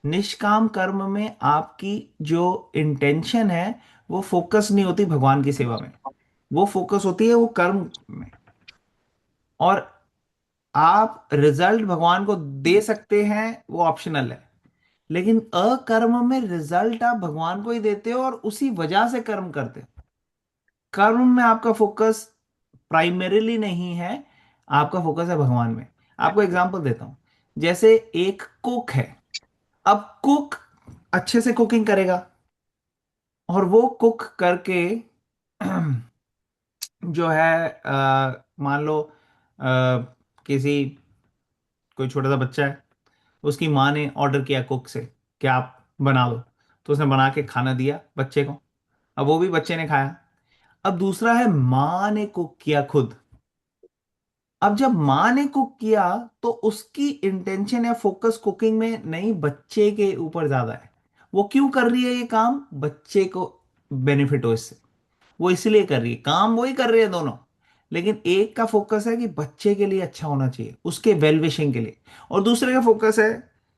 निष्काम कर्म में आपकी जो इंटेंशन है वो फोकस नहीं होती भगवान की सेवा में, वो फोकस होती है वो कर्म में। और आप रिजल्ट भगवान को दे सकते हैं, वो ऑप्शनल है। लेकिन अकर्म में रिजल्ट आप भगवान को ही देते हो, और उसी वजह से कर्म करते हो। कर्म में आपका फोकस प्राइमरीली नहीं है, आपका फोकस है भगवान में। आपको एग्जांपल देता हूं। जैसे एक कुक है, अब कुक अच्छे से कुकिंग करेगा, और वो कुक करके जो है मान लो किसी कोई छोटा सा बच्चा है, उसकी माँ ने ऑर्डर किया कुक से कि आप बना दो, तो उसने बना के खाना दिया बच्चे को। अब वो भी बच्चे ने खाया। अब दूसरा है माँ ने कुक किया खुद। अब जब माँ ने कुक किया तो उसकी इंटेंशन या फोकस कुकिंग में नहीं, बच्चे के ऊपर ज्यादा है। वो क्यों कर रही है ये काम? बच्चे को बेनिफिट हो इससे, वो इसलिए कर रही है। काम वही कर रही है दोनों, लेकिन एक का फोकस है कि बच्चे के लिए अच्छा होना चाहिए, उसके वेल विशिंग के लिए, और दूसरे का फोकस है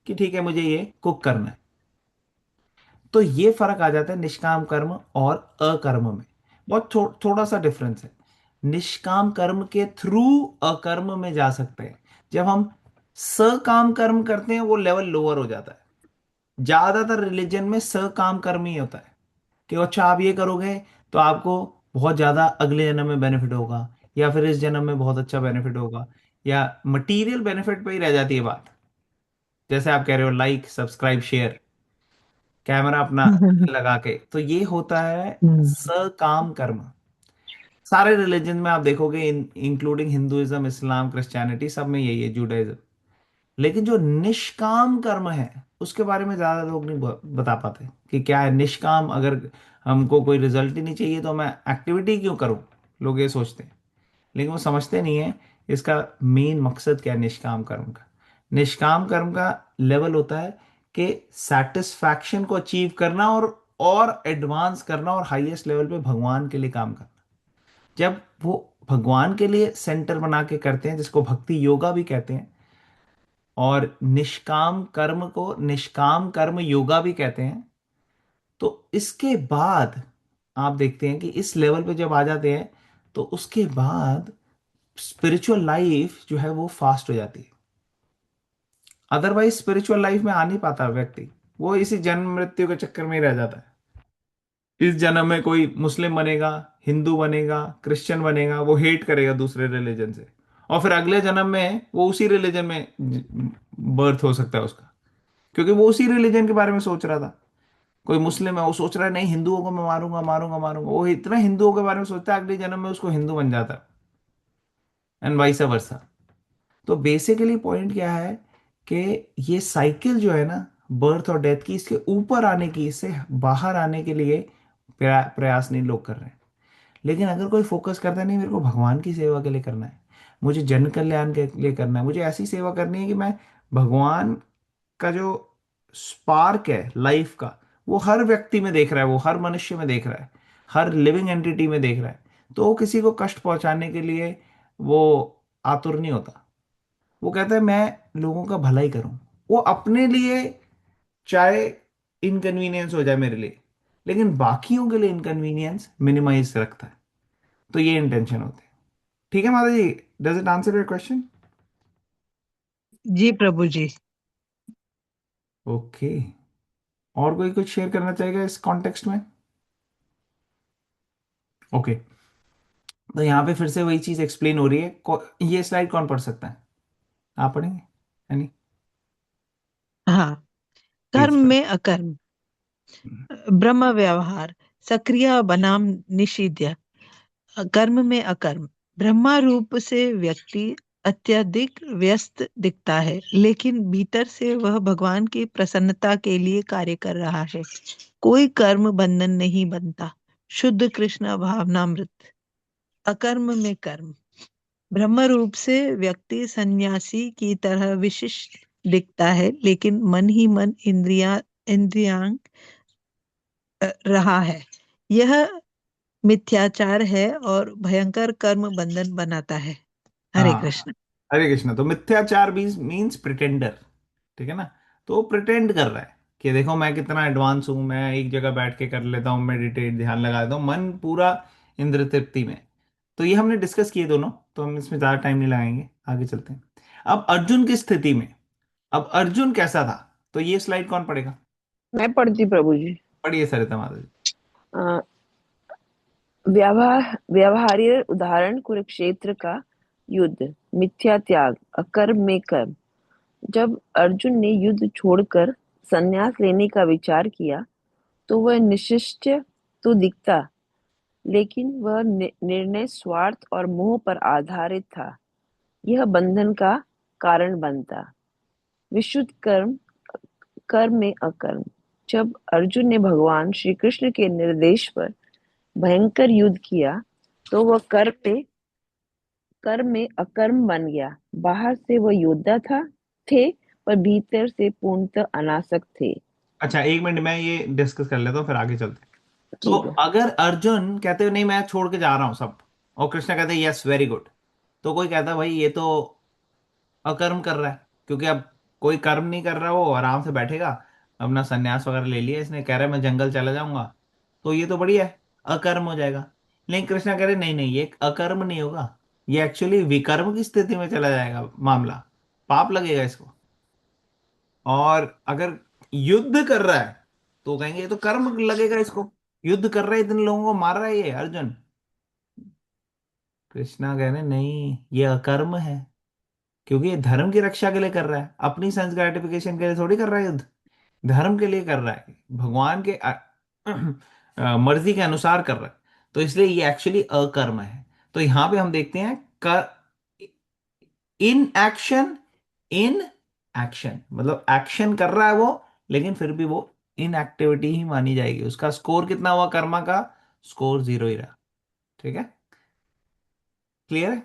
कि ठीक है मुझे ये कुक करना है। तो ये फर्क आ जाता है निष्काम कर्म और अकर्म में। बहुत थोड़ा सा डिफरेंस है। निष्काम कर्म के थ्रू अकर्म में जा सकते हैं। जब हम सकाम कर्म करते हैं वो लेवल लोअर हो जाता है। ज्यादातर रिलीजन में सकाम कर्म ही होता है कि अच्छा आप ये करोगे तो आपको बहुत ज्यादा अगले जन्म में बेनिफिट होगा, या फिर इस जन्म में बहुत अच्छा बेनिफिट होगा, या मटेरियल बेनिफिट पे ही रह जाती है बात। जैसे आप कह रहे हो लाइक सब्सक्राइब शेयर, कैमरा अपना लगा के, तो ये होता है सकाम कर्म। सारे रिलीजन में आप देखोगे, इंक्लूडिंग हिंदुइज्म, इस्लाम, क्रिश्चियनिटी, सब में यही है, जुडाइज्म। लेकिन जो निष्काम कर्म है उसके बारे में ज्यादा लोग नहीं बता पाते कि क्या है निष्काम। अगर हमको कोई रिजल्ट ही नहीं चाहिए तो मैं एक्टिविटी क्यों करूं, लोग ये सोचते हैं। लेकिन वो समझते नहीं है इसका मेन मकसद क्या है निष्काम कर्म का। निष्काम कर्म का लेवल होता है कि सेटिस्फैक्शन को अचीव करना, और एडवांस करना, और हाईएस्ट लेवल पे भगवान के लिए काम करना। जब वो भगवान के लिए सेंटर बना के करते हैं, जिसको भक्ति योगा भी कहते हैं, और निष्काम कर्म को निष्काम कर्म योगा भी कहते हैं, तो इसके बाद आप देखते हैं कि इस लेवल पे जब आ जाते हैं तो उसके बाद स्पिरिचुअल लाइफ जो है वो फास्ट हो जाती है। अदरवाइज स्पिरिचुअल लाइफ में आ नहीं पाता व्यक्ति, वो इसी जन्म मृत्यु के चक्कर में ही रह जाता है। इस जन्म में कोई मुस्लिम बनेगा, हिंदू बनेगा, क्रिश्चियन बनेगा, वो हेट करेगा दूसरे रिलीजन से, और फिर अगले जन्म में वो उसी रिलीजन में बर्थ हो सकता है उसका, क्योंकि वो उसी रिलीजन के बारे में सोच रहा था। कोई मुस्लिम है, वो सोच रहा है नहीं हिंदुओं को मैं मारूंगा मारूंगा मारूंगा, वो इतना हिंदुओं के बारे में सोचता है अगले जन्म में उसको हिंदू बन जाता है, एंड वाइस वर्सा। तो बेसिकली पॉइंट क्या है कि ये साइकिल जो है ना, बर्थ और डेथ की, इसके ऊपर आने की, इससे बाहर आने के लिए प्रयास नहीं लोग कर रहे हैं। लेकिन अगर कोई फोकस करता है नहीं मेरे को भगवान की सेवा के लिए करना है, मुझे जन कल्याण के लिए करना है, मुझे ऐसी सेवा करनी है कि मैं भगवान का जो स्पार्क है लाइफ का, वो हर व्यक्ति में देख रहा है, वो हर मनुष्य में देख रहा है, हर लिविंग एंटिटी में देख रहा है, तो वो किसी को कष्ट पहुंचाने के लिए वो आतुर नहीं होता। वो कहता है मैं लोगों का भला ही करूं। वो अपने लिए चाहे इनकन्वीनियंस हो जाए मेरे लिए, लेकिन बाकियों के लिए इनकन्वीनियंस मिनिमाइज रखता है। तो ये इंटेंशन होते हैं। ठीक है माता जी, does it answer your question? जी प्रभु जी। ओके, और कोई कुछ शेयर करना चाहेगा इस कॉन्टेक्स्ट में? ओके, तो यहाँ पे फिर से वही चीज एक्सप्लेन हो रही है। ये स्लाइड कौन पढ़ सकता है? आप पढ़ेंगे यानी? हाँ। प्लीज कर्म पढ़। में अकर्म, ब्रह्म व्यवहार, सक्रिय बनाम निषिद्ध, कर्म में अकर्म। ब्रह्मा रूप से व्यक्ति अत्यधिक व्यस्त दिखता है, लेकिन भीतर से वह भगवान की प्रसन्नता के लिए कार्य कर रहा है। कोई कर्म बंधन नहीं बनता। शुद्ध कृष्ण भावनामृत। अकर्म में कर्म, ब्रह्म रूप से व्यक्ति सन्यासी की तरह विशिष्ट दिखता है, लेकिन मन ही मन इंद्रियांग रहा है। यह मिथ्याचार है और भयंकर कर्म बंधन बनाता है। हरे हाँ, कृष्ण। हरे कृष्णा। तो मिथ्याचार मीन्स प्रिटेंडर, ठीक है ना? तो वो प्रिटेंड कर रहा है कि देखो मैं कितना एडवांस हूं, मैं एक जगह बैठ के कर लेता हूँ, मेडिटेट, ध्यान लगा देता हूँ, मन पूरा इंद्र तृप्ति में। तो ये हमने डिस्कस किए दोनों, तो हम इसमें ज्यादा टाइम नहीं लगाएंगे, आगे चलते हैं। अब अर्जुन की स्थिति में, अब अर्जुन कैसा था? तो ये स्लाइड कौन पढ़ेगा? मैं पढ़ती प्रभु जी। पढ़िए सरिता माता जी। अ, व्यवहार्य उदाहरण कुरुक्षेत्र का। युद्ध, मिथ्या त्याग, अकर्म में कर्म। जब अर्जुन ने युद्ध छोड़कर संन्यास लेने का विचार किया तो वह निश्चय तो दिखता, लेकिन वह निर्णय स्वार्थ और मोह पर आधारित था। यह बंधन का कारण बनता। विशुद्ध कर्म, कर्म में अकर्म। जब अर्जुन ने भगवान श्री कृष्ण के निर्देश पर भयंकर युद्ध किया तो वह कर्म में अकर्म बन गया। बाहर से वह योद्धा थे, पर भीतर से पूर्णतः अनासक्त थे। अच्छा, 1 मिनट मैं ये डिस्कस कर लेता हूँ, फिर आगे चलते हैं। तो ठीक है। अगर अर्जुन कहते हो नहीं मैं छोड़ के जा रहा हूं सब, और कृष्णा कहते हैं यस वेरी गुड, तो कोई कहता है भाई ये तो अकर्म कर रहा है, क्योंकि अब कोई कर्म नहीं कर रहा, वो आराम से बैठेगा, अपना संन्यास वगैरह ले लिया इसने, कह रहा है मैं जंगल चला जाऊंगा, तो ये तो बढ़िया है, अकर्म हो जाएगा। लेकिन कृष्णा कह रहे नहीं नहीं, ये अकर्म नहीं होगा, ये एक्चुअली विकर्म की स्थिति में चला जाएगा मामला, पाप लगेगा इसको। और अगर युद्ध कर रहा है तो कहेंगे ये तो कर्म लगेगा इसको, युद्ध कर रहा है, इतने लोगों को मार रहा है ये अर्जुन। कृष्णा कह रहे नहीं, ये अकर्म है, क्योंकि ये धर्म की रक्षा के लिए कर रहा है, अपनी सेंस ग्रेटिफिकेशन के लिए थोड़ी कर रहा है युद्ध, धर्म के लिए कर रहा है, भगवान के मर्जी के अनुसार कर रहा है, तो इसलिए ये एक्चुअली अकर्म है। तो यहां पे हम देखते हैं कर, इन एक्शन, इन एक्शन मतलब एक्शन कर रहा है वो, लेकिन फिर भी वो इन एक्टिविटी ही मानी जाएगी। उसका स्कोर कितना हुआ कर्मा का? स्कोर 0 ही रहा। ठीक है, क्लियर है?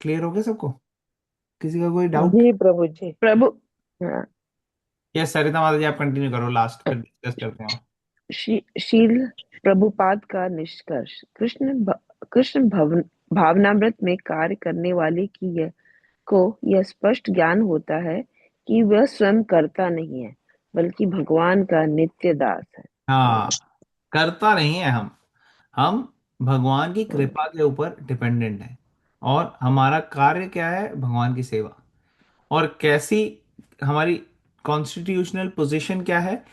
क्लियर हो गया सबको? किसी का कोई डाउट? जी प्रभु जी। प्रभु, हाँ, यस सरिता माता जी, आप कंटिन्यू करो, लास्ट फिर डिस्कस करते हैं। शील प्रभुपाद का निष्कर्ष। कृष्ण भावनामृत में कार्य करने वाले की को यह स्पष्ट ज्ञान होता है कि वह स्वयं करता नहीं है, बल्कि भगवान का नित्य दास है। हाँ, करता नहीं है हम भगवान की हम्म, कृपा के ऊपर डिपेंडेंट है, और हमारा कार्य क्या है? भगवान की सेवा। और कैसी हमारी कॉन्स्टिट्यूशनल पोजीशन क्या है?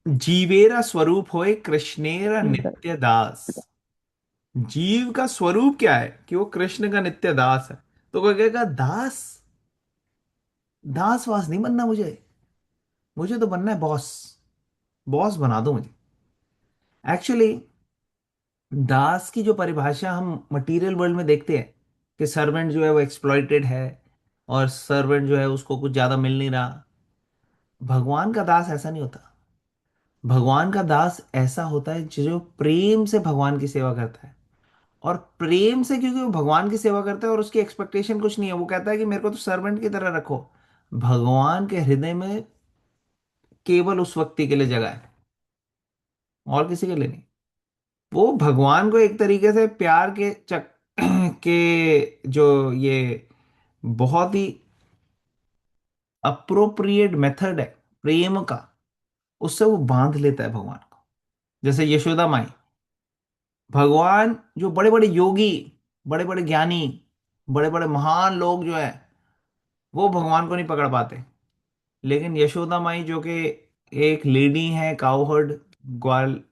जीवेरा स्वरूप होए कृष्णेरा नित्य दास। जीव का स्वरूप क्या है? कि वो कृष्ण का नित्य दास है। तो कोई कहेगा दास, दास वास नहीं बनना मुझे, मुझे तो बनना है बॉस, बॉस बना दो मुझे। एक्चुअली दास की जो परिभाषा हम मटेरियल वर्ल्ड में देखते हैं कि सर्वेंट जो है वो एक्सप्लॉइटेड है, और सर्वेंट जो है उसको कुछ ज्यादा मिल नहीं रहा। भगवान का दास ऐसा नहीं होता। भगवान का दास ऐसा होता है जो प्रेम से भगवान की सेवा करता है, और प्रेम से, क्योंकि वो भगवान की सेवा करता है और उसकी एक्सपेक्टेशन कुछ नहीं है, वो कहता है कि मेरे को तो सर्वेंट की तरह रखो। भगवान के हृदय में केवल उस व्यक्ति के लिए जगह है, और किसी के लिए नहीं। वो भगवान को एक तरीके से प्यार के के जो ये बहुत ही अप्रोप्रिएट मेथड है प्रेम का, उससे वो बांध लेता है भगवान को। जैसे यशोदा माई, भगवान जो बड़े बड़े योगी, बड़े बड़े ज्ञानी, बड़े बड़े महान लोग जो है, वो भगवान को नहीं पकड़ पाते, लेकिन यशोदा माई जो कि एक लेडी है, काउहर्ड, ग्वाल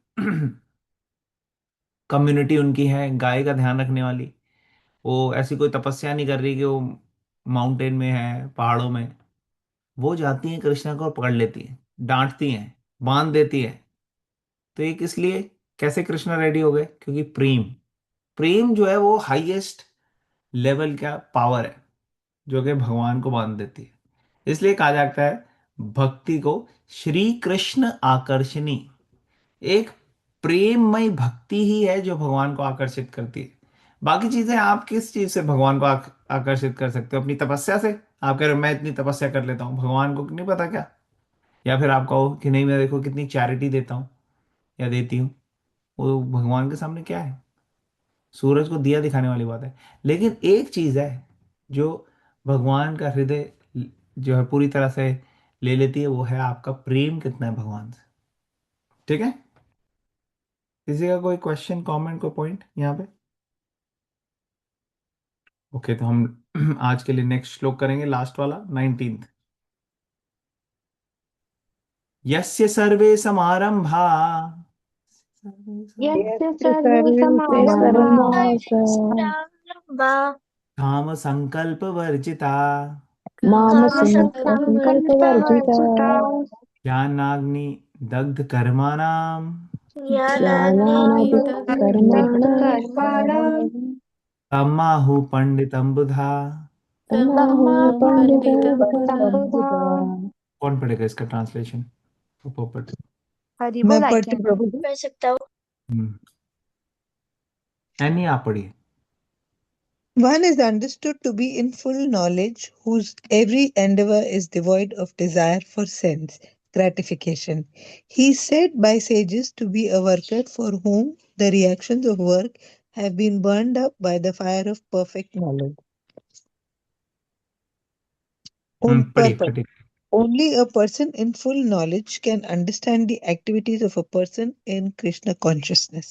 कम्युनिटी उनकी है, गाय का ध्यान रखने वाली, वो ऐसी कोई तपस्या नहीं कर रही कि वो माउंटेन में है, पहाड़ों में, वो जाती हैं कृष्णा को और पकड़ लेती हैं, डांटती हैं, बांध देती है। तो ये किस लिए? कैसे कृष्णा रेडी हो गए? क्योंकि प्रेम, प्रेम जो है वो हाईएस्ट लेवल का पावर है, जो कि भगवान को बांध देती है। इसलिए कहा जाता है भक्ति को श्री कृष्ण आकर्षणी। एक प्रेममय भक्ति ही है जो भगवान को आकर्षित करती है। बाकी चीजें आप किस चीज से भगवान को आकर्षित कर सकते हो? अपनी तपस्या से। आप कह रहे हो मैं इतनी तपस्या कर लेता हूँ, भगवान को नहीं पता क्या? या फिर आप कहो कि नहीं मैं देखो कितनी चैरिटी देता हूँ या देती हूँ, वो भगवान के सामने क्या है? सूरज को दिया दिखाने वाली बात है। लेकिन एक चीज है जो भगवान का हृदय जो है पूरी तरह से ले लेती है, वो है आपका प्रेम कितना है भगवान से। ठीक है, किसी का कोई क्वेश्चन, कमेंट, कोई पॉइंट यहाँ पे? ओके, तो हम आज के लिए नेक्स्ट श्लोक करेंगे, लास्ट वाला 19th। यस्य सर्वे समारंभा, यस्य यत्र सर्वे सर्वे समारंभा समारंभा काम संकल्प वर्जिता मामसंकल्पवर्जिता कामसङ्कल्पवर्जिता ज्ञानाग्नि दग्ध कर्माणाम ज्ञानानदकर्माणां कर्माणं तमाहु पंडितम बुधा। तमाहु तमाहु पंडितं तम्बुधा। बुधा। कौन पढ़ेगा इसका ट्रांसलेशन? पोपट। हरिबोल मैं आई पढ़ती कैन प्रभु जी। पढ़ सकता हूँ। एनी आप पढ़िए। One is understood to be in full knowledge, whose every endeavor is devoid of desire for sense gratification. He is said by sages to be a worker for whom the reactions of work have been burned up by the fire of perfect knowledge. On पढ़िए purpose. पढ़िए। Only a person in full knowledge can understand the activities of a person in Krishna consciousness.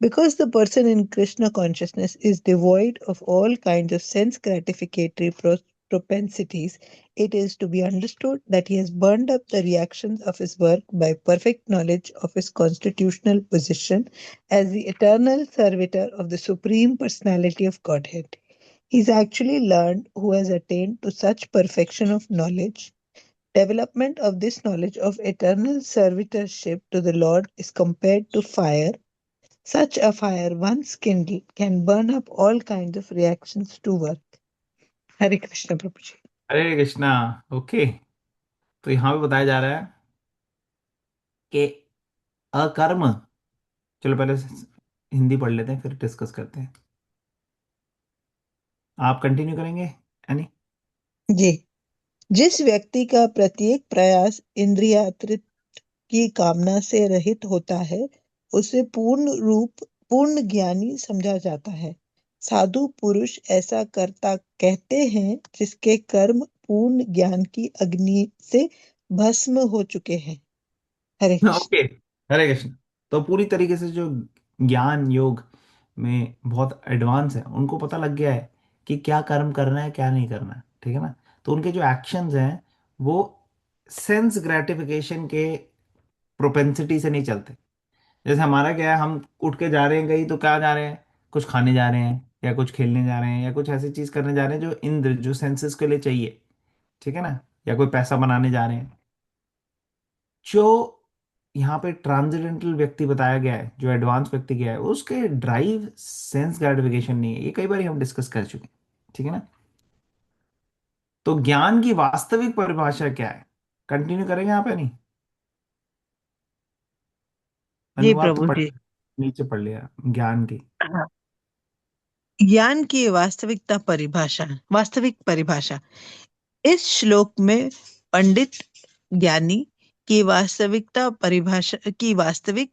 Because the person in Krishna consciousness is devoid of all kinds of sense gratificatory propensities, it is to be understood that he has burned up the reactions of his work by perfect knowledge of his constitutional position as the eternal servitor of the Supreme Personality of Godhead. He is actually learned who has attained to such perfection of knowledge. Development of this knowledge of eternal servitorship to the Lord is compared to fire. Such a fire, once kindled, can burn up all kinds of reactions to work. Hare Krishna, Prabhuji. Hare Krishna. Okay, तो यहाँ पे बताया जा रहा है कि अकर्म, चलो पहले हिंदी पढ़ लेते हैं फिर डिस्कस करते हैं। आप कंटिन्यू करेंगे यानी? जी। जिस व्यक्ति का प्रत्येक प्रयास इंद्रियातीत की कामना से रहित होता है, उसे पूर्ण ज्ञानी समझा जाता है। साधु पुरुष ऐसा करता कहते हैं जिसके कर्म पूर्ण ज्ञान की अग्नि से भस्म हो चुके हैं। हरे कृष्ण। ओके, हरे कृष्ण। तो पूरी तरीके से जो ज्ञान योग में बहुत एडवांस है, उनको पता लग गया है कि क्या कर्म करना है क्या नहीं करना है, ठीक है ना। तो उनके जो एक्शंस हैं वो सेंस ग्रेटिफिकेशन के प्रोपेंसिटी से नहीं चलते। जैसे हमारा क्या है, हम उठ के जा रहे हैं कहीं तो क्या जा रहे हैं, कुछ खाने जा रहे हैं या कुछ खेलने जा रहे हैं या कुछ ऐसी चीज करने जा रहे हैं जो इंद्र जो सेंसेस के लिए चाहिए, ठीक है ना, या कोई पैसा बनाने जा रहे हैं। जो यहाँ पे ट्रांसेंडेंटल व्यक्ति बताया गया है, जो एडवांस व्यक्ति गया है, उसके ड्राइव सेंस ग्रेटिफिकेशन नहीं है। ये कई बार हम डिस्कस कर चुके हैं, ठीक है ना। तो ज्ञान की वास्तविक परिभाषा क्या है, कंटिन्यू करेंगे आप या नहीं? जी अनुवाद तो प्रभु पढ़, जी। नीचे पढ़ लिया ज्ञान की। हाँ। ज्ञान की वास्तविक परिभाषा इस श्लोक में पंडित ज्ञानी की वास्तविक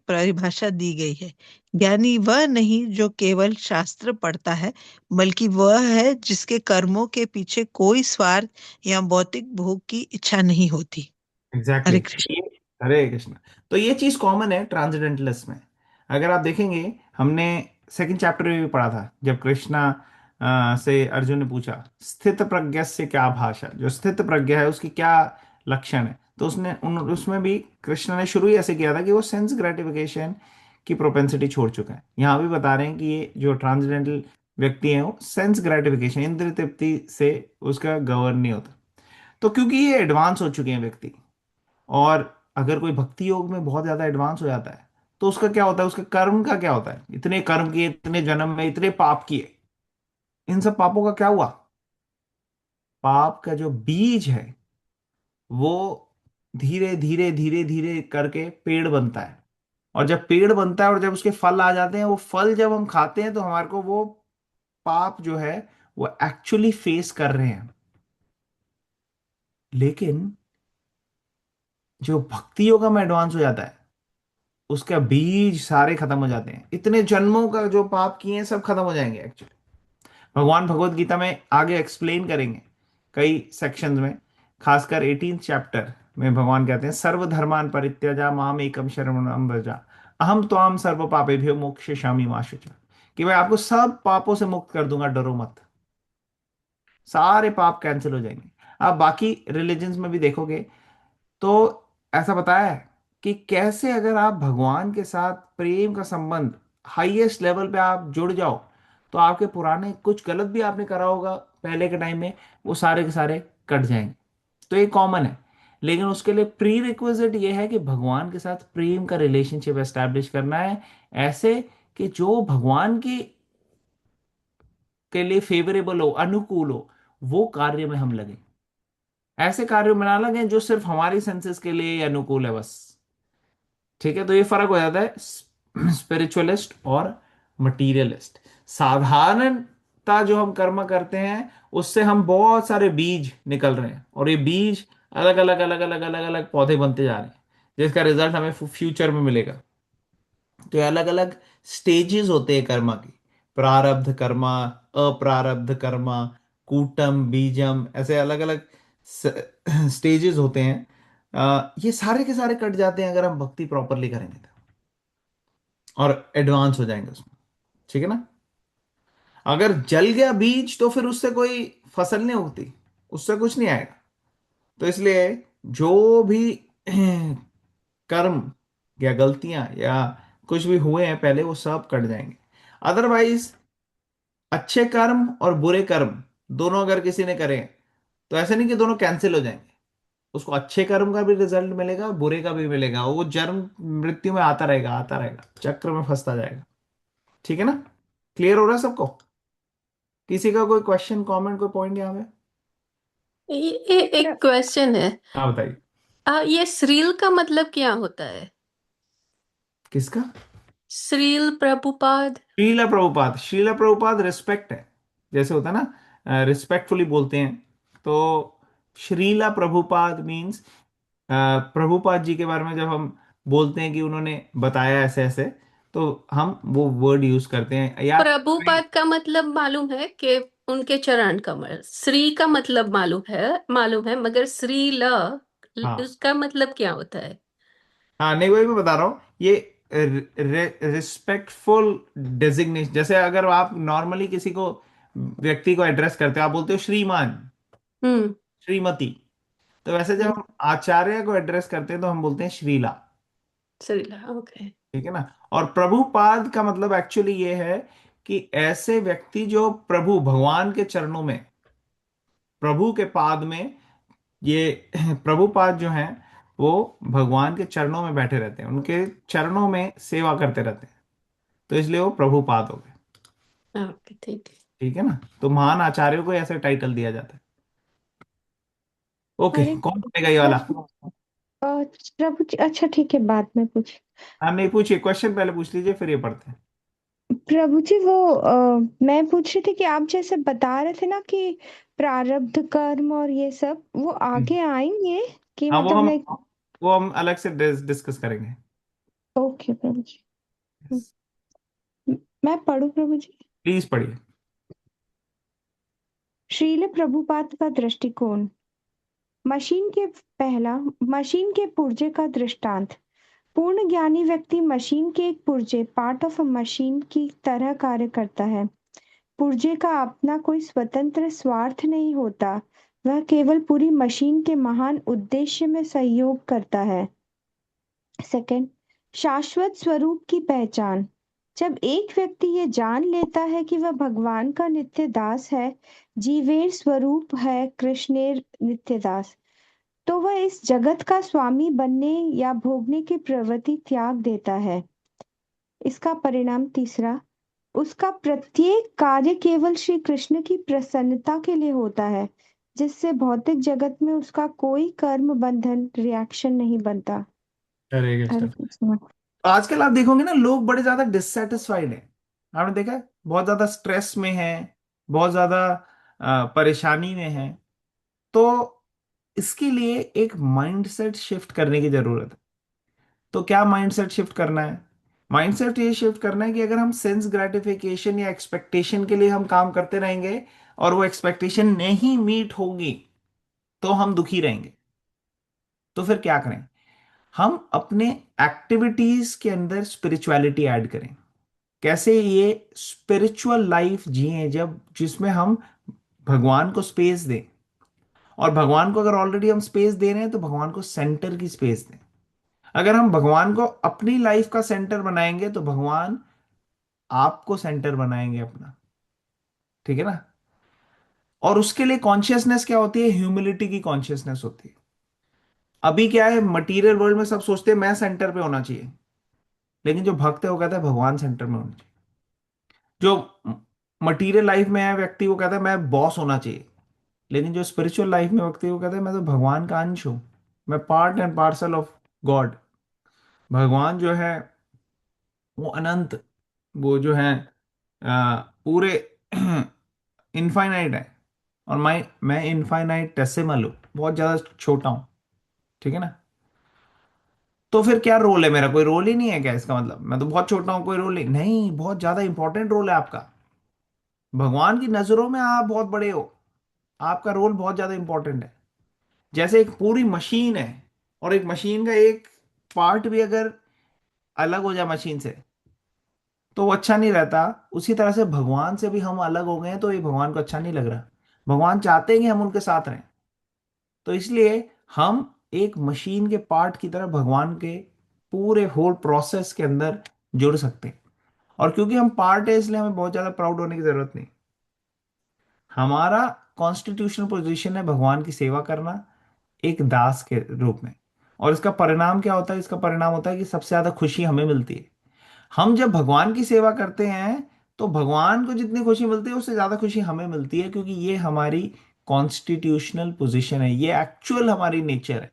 परिभाषा दी गई है। ज्ञानी वह नहीं जो केवल शास्त्र पढ़ता है, बल्कि वह है जिसके कर्मों के पीछे कोई स्वार्थ या भौतिक भोग की इच्छा नहीं होती। एग्जैक्टली हरे exactly। कृष्ण। हरे कृष्ण। तो ये चीज कॉमन है ट्रांसेंडेंटलिस्ट में। अगर आप देखेंगे, हमने सेकंड चैप्टर में भी पढ़ा था, जब कृष्णा से अर्जुन ने पूछा स्थित प्रज्ञ से क्या भाषा, जो स्थित प्रज्ञ है उसकी क्या लक्षण है, तो उसमें भी कृष्ण ने शुरू ही ऐसे किया था कि वो सेंस ग्रेटिफिकेशन की प्रोपेंसिटी छोड़ चुका है। यहाँ भी बता रहे हैं कि ये जो ट्रांसेंडेंटल व्यक्ति है वो सेंस ग्रेटिफिकेशन इंद्रिय तृप्ति से उसका गवर्न नहीं होता। तो क्योंकि ये एडवांस हो चुके हैं व्यक्ति, और अगर कोई भक्ति योग में बहुत ज्यादा एडवांस हो जाता है तो उसका क्या होता है, उसके कर्म का क्या होता है, इतने कर्म किए, इतने जन्म में इतने पाप किए, इन सब पापों का क्या हुआ? पाप का जो बीज है वो धीरे धीरे धीरे धीरे करके पेड़ बनता है। और जब पेड़ बनता है और जब उसके फल आ जाते हैं, वो फल जब हम खाते हैं तो हमारे को वो पाप जो है वो एक्चुअली फेस कर रहे हैं। लेकिन जो भक्ति योगा में एडवांस हो जाता है, उसका बीज सारे खत्म हो जाते हैं, इतने जन्मों का जो पाप किए हैं सब खत्म हो जाएंगे एक्चुअली। भगवान भगवत गीता में आगे एक्सप्लेन करेंगे कई सेक्शंस में, खासकर 18 चैप्टर में भगवान कहते हैं सर्वधर्मान परित्यजा माम एकम शरणम व्रजा अहम त्वाम सर्व पापेभ्यो मोक्षयिष्यामि मा शुचा। कि मैं आपको सब पापों से मुक्त कर दूंगा, डरो मत, सारे पाप कैंसिल हो जाएंगे। आप बाकी रिलीजन्स में भी देखोगे तो ऐसा बताया है कि कैसे अगर आप भगवान के साथ प्रेम का संबंध हाईएस्ट लेवल पे आप जुड़ जाओ, तो आपके पुराने कुछ गलत भी आपने करा होगा पहले के टाइम में, वो सारे के सारे कट जाएंगे। तो ये कॉमन है, लेकिन उसके लिए प्री रिक्विजिट ये है कि भगवान के साथ प्रेम का रिलेशनशिप एस्टैब्लिश करना है, ऐसे कि जो भगवान के लिए फेवरेबल हो, अनुकूल हो, वो कार्य में हम लगे। ऐसे कार्यों में ना लगे जो सिर्फ हमारी सेंसेस के लिए अनुकूल है बस। ठीक है, तो ये फर्क हो जाता है स्पिरिचुअलिस्ट और मटीरियलिस्ट। साधारणता जो हम कर्म करते हैं उससे हम बहुत सारे बीज निकल रहे हैं, और ये बीज अलग अलग अलग अलग अलग अलग पौधे बनते जा रहे हैं, जिसका रिजल्ट हमें फ्यूचर में मिलेगा। तो ये अलग अलग स्टेजेस होते हैं कर्मा की। प्रारब्ध कर्मा, अप्रारब्ध कर्मा, कूटम, बीजम, ऐसे अलग अलग स्टेजेस होते हैं। ये सारे के सारे कट जाते हैं अगर हम भक्ति प्रॉपरली करेंगे तो, और एडवांस हो जाएंगे उसमें। ठीक है ना। अगर जल गया बीज तो फिर उससे कोई फसल नहीं उगती, उससे कुछ नहीं आएगा। तो इसलिए जो भी कर्म या गलतियां या कुछ भी हुए हैं पहले, वो सब कट जाएंगे। अदरवाइज अच्छे कर्म और बुरे कर्म दोनों अगर किसी ने करे, तो ऐसा नहीं कि दोनों कैंसिल हो जाएंगे। उसको अच्छे कर्म का भी रिजल्ट मिलेगा और बुरे का भी मिलेगा, वो जन्म मृत्यु में आता रहेगा, चक्र में फंसता जाएगा। ठीक है ना। क्लियर हो रहा है सबको? किसी का कोई क्वेश्चन, कमेंट, कोई पॉइंट यहाँ पे? ये एक क्वेश्चन है। हाँ बताइए। ये श्रील का मतलब क्या होता है? किसका? श्रील प्रभुपाद। श्रीला प्रभुपाद रिस्पेक्ट है, जैसे होता है ना, रिस्पेक्टफुली बोलते हैं। तो श्रीला प्रभुपाद मीन्स प्रभुपाद जी के बारे में जब हम बोलते हैं कि उन्होंने बताया ऐसे ऐसे, तो हम वो वर्ड यूज करते हैं। या प्रभुपाद का मतलब मालूम है कि उनके चरण कमल। श्री का मतलब मालूम है, मगर श्रील हाँ उसका मतलब क्या होता है? हाँ, नहीं वही मैं बता रहा हूँ। ये रिस्पेक्टफुल डेजिग्नेशन, जैसे अगर आप नॉर्मली किसी को, व्यक्ति को एड्रेस करते हो, आप बोलते हो श्रीमान, हम्म। श्रीमती। तो वैसे जब हम्म, हम आचार्य को एड्रेस करते हैं तो हम बोलते हैं श्रीला। श्रीला, ओके। ठीक है ना। और प्रभुपाद का मतलब एक्चुअली ये है कि ऐसे व्यक्ति जो प्रभु भगवान के चरणों में, प्रभु के पाद में, ये प्रभुपाद जो हैं वो भगवान के चरणों में बैठे रहते हैं, उनके चरणों में सेवा करते रहते हैं, तो इसलिए वो प्रभुपाद हो गए। ओके, ठीक है। ठीक है ना। तो महान आचार्यों को ऐसे टाइटल दिया जाता है। ओके, हरे कौन बोलेगा ये वाला? प्रभु जी, अच्छा ठीक है, बाद में पूछ। हाँ नहीं, पूछिए, क्वेश्चन पहले पूछ लीजिए फिर ये पढ़ते हैं। प्रभु जी वो मैं पूछ रही थी कि आप जैसे बता रहे थे ना कि प्रारब्ध कर्म और ये सब वो हम्म। आगे आएंगे, कि हाँ मतलब लाइक। वो हम अलग से डिस्कस करेंगे। ओके प्रभु जी। मैं पढ़ूं प्रभु जी? प्लीज पढ़िए। श्रील प्रभुपाद का दृष्टिकोण। मशीन के पुर्जे का दृष्टांत। पूर्ण ज्ञानी व्यक्ति मशीन के एक पुर्जे, पार्ट ऑफ अ मशीन की तरह कार्य करता है। पुर्जे का अपना कोई स्वतंत्र स्वार्थ नहीं होता, वह केवल पूरी मशीन के महान उद्देश्य में सहयोग करता है। सेकंड, शाश्वत स्वरूप की पहचान। जब एक व्यक्ति ये जान लेता है कि वह भगवान का नित्य दास है, जीवेर स्वरूप है कृष्णेर नित्य दास, तो वह इस जगत का स्वामी बनने या भोगने की प्रवृत्ति त्याग देता है। इसका परिणाम तीसरा, उसका प्रत्येक कार्य केवल श्री कृष्ण की प्रसन्नता के लिए होता है, जिससे भौतिक जगत में उसका कोई कर्म बंधन रिएक्शन नहीं बनता। हरे हरे कृष्ण। कृष्ण। आजकल आप देखोगे ना, लोग बड़े ज्यादा डिससेटिस्फाइड हैं। आपने देखा है, बहुत ज्यादा स्ट्रेस में है, बहुत ज्यादा परेशानी में है। तो इसके लिए एक माइंडसेट शिफ्ट करने की जरूरत है। तो क्या माइंडसेट शिफ्ट करना है? माइंडसेट ये शिफ्ट करना है कि अगर हम सेंस ग्रेटिफिकेशन या एक्सपेक्टेशन के लिए हम काम करते रहेंगे और वो एक्सपेक्टेशन नहीं मीट होगी, तो हम दुखी रहेंगे। तो फिर क्या करें? हम अपने एक्टिविटीज के अंदर स्पिरिचुअलिटी ऐड करें। कैसे? ये स्पिरिचुअल लाइफ जिए जब, जिसमें हम भगवान को स्पेस दें। और भगवान को अगर ऑलरेडी हम स्पेस दे रहे हैं तो भगवान को सेंटर की स्पेस दें। अगर हम भगवान को अपनी लाइफ का सेंटर बनाएंगे तो भगवान आपको सेंटर बनाएंगे अपना। ठीक है ना। और उसके लिए कॉन्शियसनेस क्या होती है? ह्यूमिलिटी की कॉन्शियसनेस होती है। अभी क्या है, मटेरियल वर्ल्ड में सब सोचते हैं मैं सेंटर पे होना चाहिए, लेकिन जो भक्त है वो कहता है भगवान सेंटर में होना चाहिए। जो मटेरियल लाइफ में है व्यक्ति वो कहता है मैं बॉस होना चाहिए, लेकिन जो स्पिरिचुअल लाइफ में व्यक्ति वो कहता है मैं तो भगवान का अंश हूं, मैं part and parcel of God. भगवान जो है वो अनंत, वो जो है पूरे इनफाइनाइट है, और मैं इनफाइनाइटेसिमल हूँ, बहुत ज्यादा छोटा हूँ। ठीक है ना। तो फिर क्या रोल है मेरा? कोई रोल ही नहीं है क्या? इसका मतलब मैं तो बहुत छोटा हूं, कोई रोल ही नहीं। बहुत ज्यादा इंपॉर्टेंट रोल है आपका। भगवान की नजरों में आप बहुत बड़े हो, आपका रोल बहुत ज्यादा इंपॉर्टेंट है। जैसे एक पूरी मशीन है, और एक मशीन का एक पार्ट भी अगर अलग हो जाए मशीन से तो वो अच्छा नहीं रहता। उसी तरह से भगवान से भी हम अलग हो गए हैं तो ये भगवान को अच्छा नहीं लग रहा। भगवान चाहते हैं कि हम उनके साथ रहें, तो इसलिए हम एक मशीन के पार्ट की तरह भगवान के पूरे होल प्रोसेस के अंदर जुड़ सकते हैं। और क्योंकि हम पार्ट है इसलिए हमें बहुत ज्यादा प्राउड होने की जरूरत नहीं। हमारा कॉन्स्टिट्यूशनल पोजीशन है भगवान की सेवा करना एक दास के रूप में। और इसका परिणाम क्या होता है? इसका परिणाम होता है कि सबसे ज्यादा खुशी हमें मिलती है। हम जब भगवान की सेवा करते हैं तो भगवान को जितनी खुशी मिलती है उससे ज्यादा खुशी हमें मिलती है, क्योंकि ये हमारी कॉन्स्टिट्यूशनल पोजीशन है, ये एक्चुअल हमारी नेचर है।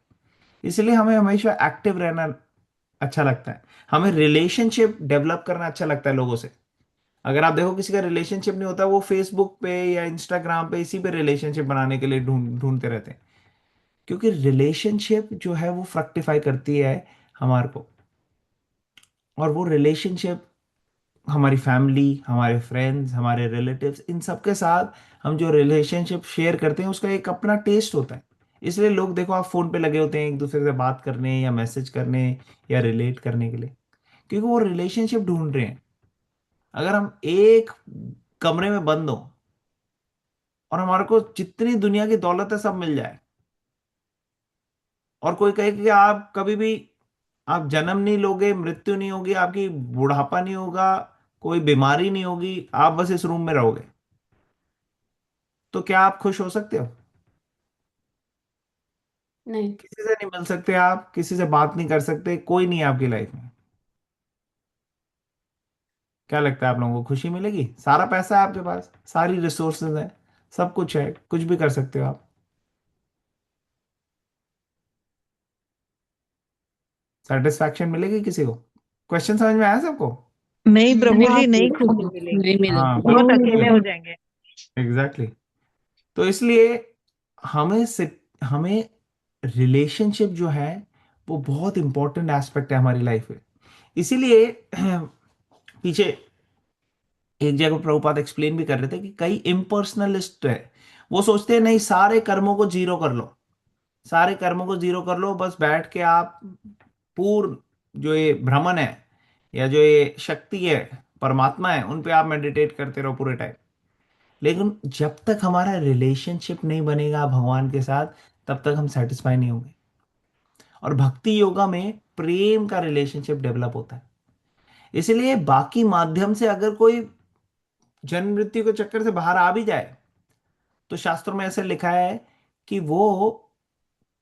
इसलिए हमें हमेशा एक्टिव रहना अच्छा लगता है। हमें रिलेशनशिप डेवलप करना अच्छा लगता है लोगों से। अगर आप देखो किसी का रिलेशनशिप नहीं होता, वो फेसबुक पे या इंस्टाग्राम पे इसी पे रिलेशनशिप बनाने के लिए ढूंढते रहते हैं, क्योंकि रिलेशनशिप जो है वो फ्रक्टिफाई करती है हमारे को। और वो रिलेशनशिप हमारी फैमिली, हमारे फ्रेंड्स, हमारे रिलेटिव्स, इन सब के साथ हम जो रिलेशनशिप शेयर करते हैं उसका एक अपना टेस्ट होता है। इसलिए लोग देखो आप फोन पे लगे होते हैं एक दूसरे से बात करने या मैसेज करने या रिलेट करने के लिए, क्योंकि वो रिलेशनशिप ढूंढ रहे हैं। अगर हम एक कमरे में बंद हो और हमारे को जितनी दुनिया की दौलत है सब मिल जाए, और कोई कहे कि आप कभी भी आप जन्म नहीं लोगे, मृत्यु नहीं होगी आपकी, बुढ़ापा नहीं होगा, कोई बीमारी नहीं होगी, आप बस इस रूम में रहोगे, तो क्या आप खुश हो सकते हो? नहीं। किसी से नहीं मिल सकते, आप किसी से बात नहीं कर सकते, कोई नहीं है आपकी लाइफ में। क्या लगता है आप लोगों को खुशी मिलेगी? सारा पैसा है आपके पास, सारी रिसोर्सेज है, सब कुछ है, कुछ भी कर सकते हो आप। सेटिस्फैक्शन मिलेगी किसी को? क्वेश्चन समझ में आया सबको? नहीं प्रभु हाँ जी, नहीं प्लीज। खुशी मिलेगी, नहीं मिलेगी। हाँ बहुत नहीं अकेले हो मिलेगी। जाएंगे। एग्जैक्टली। तो इसलिए हमें हमें रिलेशनशिप जो है वो बहुत इंपॉर्टेंट एस्पेक्ट है हमारी लाइफ में। इसीलिए पीछे एक जगह प्रभुपाद एक्सप्लेन भी कर रहे थे कि कई इम्पर्सनलिस्ट है, वो सोचते हैं नहीं सारे कर्मों को जीरो कर लो, सारे कर्मों को जीरो कर लो, बस बैठ के आप पूर्ण जो ये भ्रमण है या जो ये शक्ति है, परमात्मा है, उन पे आप मेडिटेट करते रहो पूरे टाइम। लेकिन जब तक हमारा रिलेशनशिप नहीं बनेगा भगवान के साथ तब तक हम सेटिस्फाई नहीं होंगे। और भक्ति योगा में प्रेम का रिलेशनशिप डेवलप होता है। इसलिए बाकी माध्यम से अगर कोई जन्म मृत्यु के चक्कर से बाहर आ भी जाए तो शास्त्रों में ऐसे लिखा है कि वो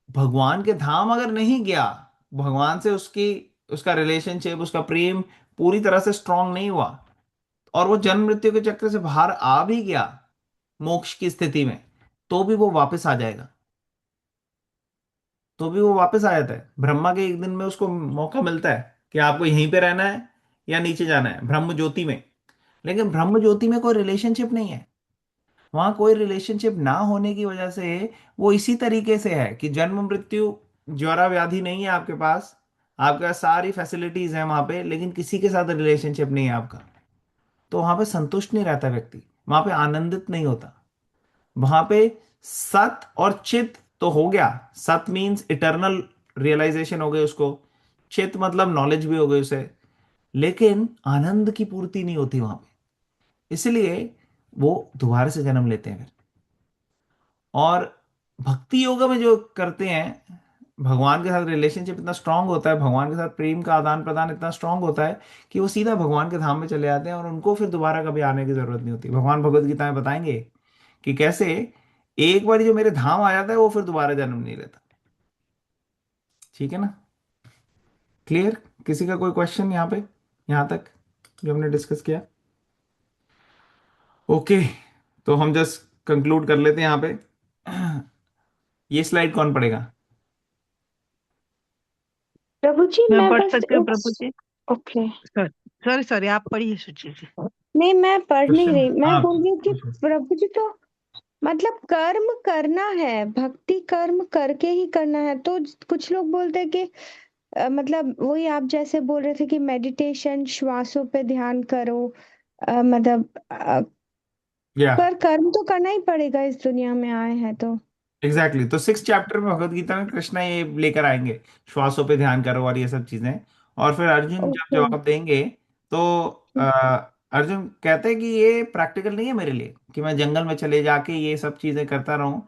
भगवान के धाम अगर नहीं गया, भगवान से उसकी उसका रिलेशनशिप, उसका प्रेम पूरी तरह से स्ट्रांग नहीं हुआ, और वो जन्म मृत्यु के चक्कर से बाहर आ भी गया मोक्ष की स्थिति में, तो भी वो वापस आ जाएगा। तो भी वो वापस आ जाता है। ब्रह्मा के एक दिन में उसको मौका मिलता है कि आपको यहीं पे रहना है या नीचे जाना है ब्रह्म ज्योति में। लेकिन ब्रह्म ज्योति में कोई रिलेशनशिप नहीं है। वहां कोई रिलेशनशिप ना होने की वजह से वो इसी तरीके से है कि जन्म मृत्यु, ज्वरा व्याधि नहीं है आपके पास, आपके पास सारी फैसिलिटीज है वहां पे, लेकिन किसी के साथ रिलेशनशिप नहीं है आपका। तो वहां पे संतुष्ट नहीं रहता व्यक्ति, वहां पे आनंदित नहीं होता। वहां पे सत और चित तो हो गया। सत मीन्स इटर्नल रियलाइजेशन हो गई उसको, चित मतलब नॉलेज भी हो गई उसे, लेकिन आनंद की पूर्ति नहीं होती वहां पे। इसलिए वो दोबारा से जन्म लेते हैं फिर। और भक्ति योगा में जो करते हैं, भगवान के साथ रिलेशनशिप इतना स्ट्रांग होता है, भगवान के साथ प्रेम का आदान प्रदान इतना स्ट्रांग होता है कि वो सीधा भगवान के धाम में चले जाते हैं और उनको फिर दोबारा कभी आने की जरूरत नहीं होती। भगवान भगवत गीता में बताएंगे कि कैसे एक बार जो मेरे धाम आ जाता है वो फिर दोबारा जन्म नहीं लेता। ठीक है ना? क्लियर? किसी का कोई क्वेश्चन यहाँ पे, यहाँ तक जो हमने डिस्कस किया? ओके, तो हम जस्ट कंक्लूड कर लेते हैं यहाँ पे। ये स्लाइड कौन पढ़ेगा? प्रभु जी मैं मैं पढ़ बस सकती हूँ एक प्रभु जी। ओके। सॉरी सॉरी सॉरी, आप पढ़िए सुची जी। नहीं, मैं पढ़ नहीं क्वेश्चन, रही, मैं हाँ बोल रही हूँ कि पूछो। प्रभु जी तो मतलब कर्म करना है, भक्ति कर्म करके ही करना है। तो कुछ लोग बोलते हैं कि मतलब वही आप जैसे बोल रहे थे कि मेडिटेशन, श्वासों पे ध्यान करो, मतलब या पर कर्म तो करना ही पड़ेगा, इस दुनिया में आए हैं तो। एग्जैक्टली, तो 6 चैप्टर में भगवत गीता में कृष्णा ये लेकर आएंगे, श्वासों पे ध्यान करो और ये सब चीजें। और फिर अर्जुन जब ओके। जवाब देंगे तो अर्जुन कहते हैं कि ये प्रैक्टिकल नहीं है मेरे लिए कि मैं जंगल में चले जाके ये सब चीजें करता रहूं।